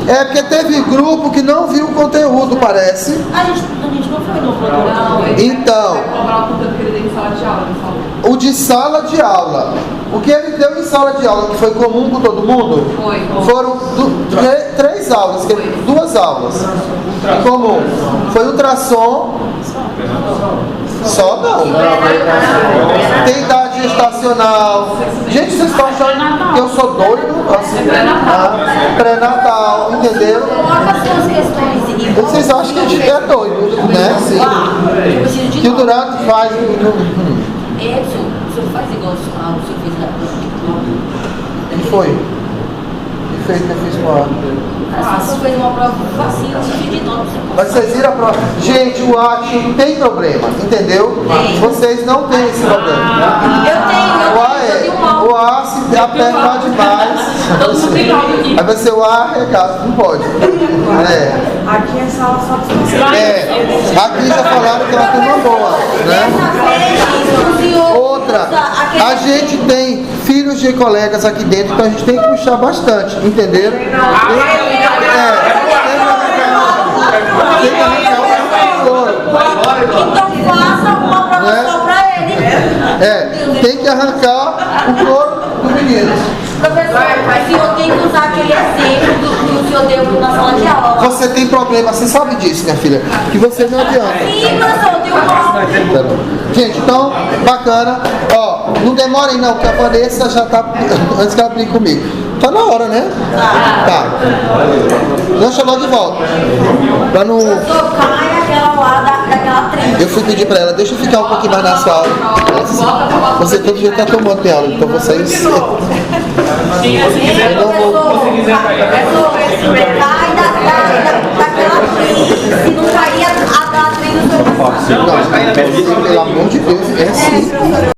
É porque teve grupo que não viu o conteúdo, parece. A gente não foi no programa. Então, Vai cobrar o conteúdo que ele deu em sala de aula, ele falou. o de sala de aula. O que ele deu em sala de aula, que foi comum com todo mundo, foram 3 aulas, 2 aulas. Comum. Foi ultrassom. Só não. Tem idade gestacional. Gente, vocês estão achando que eu sou doido? Assim, pré-natal, entendeu? Coloca suas questões. Vocês acham que a gente é doido, né? Sim. Que o Durante faz. Edson, o senhor faz igual o senhor fez na prova. O que foi? O que fez que eu fiz com a... O senhor fez uma prova facinha, de nota. Mas vocês viram a prova? Gente, o AT não tem problema, entendeu? Vocês não têm esse problema. Eu tenho O A se apertar demais. Aí vai ser o A arregado, não pode. Aqui é sala só para Aqui já falaram que ela tem uma boa, né? Outra, a gente tem filhos de colegas aqui dentro, então a gente tem que puxar bastante, entenderam? Tem que arrancar o couro. Então faça uma prova só pra ele. Tem que arrancar o couro do menino. Professor, mas o senhor tem que usar aquele exemplo que o senhor deu na sala de aula. Você tem problema, você sabe disso, minha filha, que você não adianta. Sim, professor, eu tenho um problema. Gente, então, bacana. Ó, não demorem não, porque a Vanessa já tá, antes que ela brinque comigo. Tá na hora, né? Tá. Deixa ela de volta. Pra não... Professor, cai aquela lá daquela trilha. Eu fui pedir pra ela, deixa eu ficar um pouquinho mais na sua aula. Ela disse, você todo dia tá tomando minha aula, então vocês... Eu não vou... Cai daquela trilha. Se não cair, a da trilha do seu. Não, pelo amor de Deus, é assim.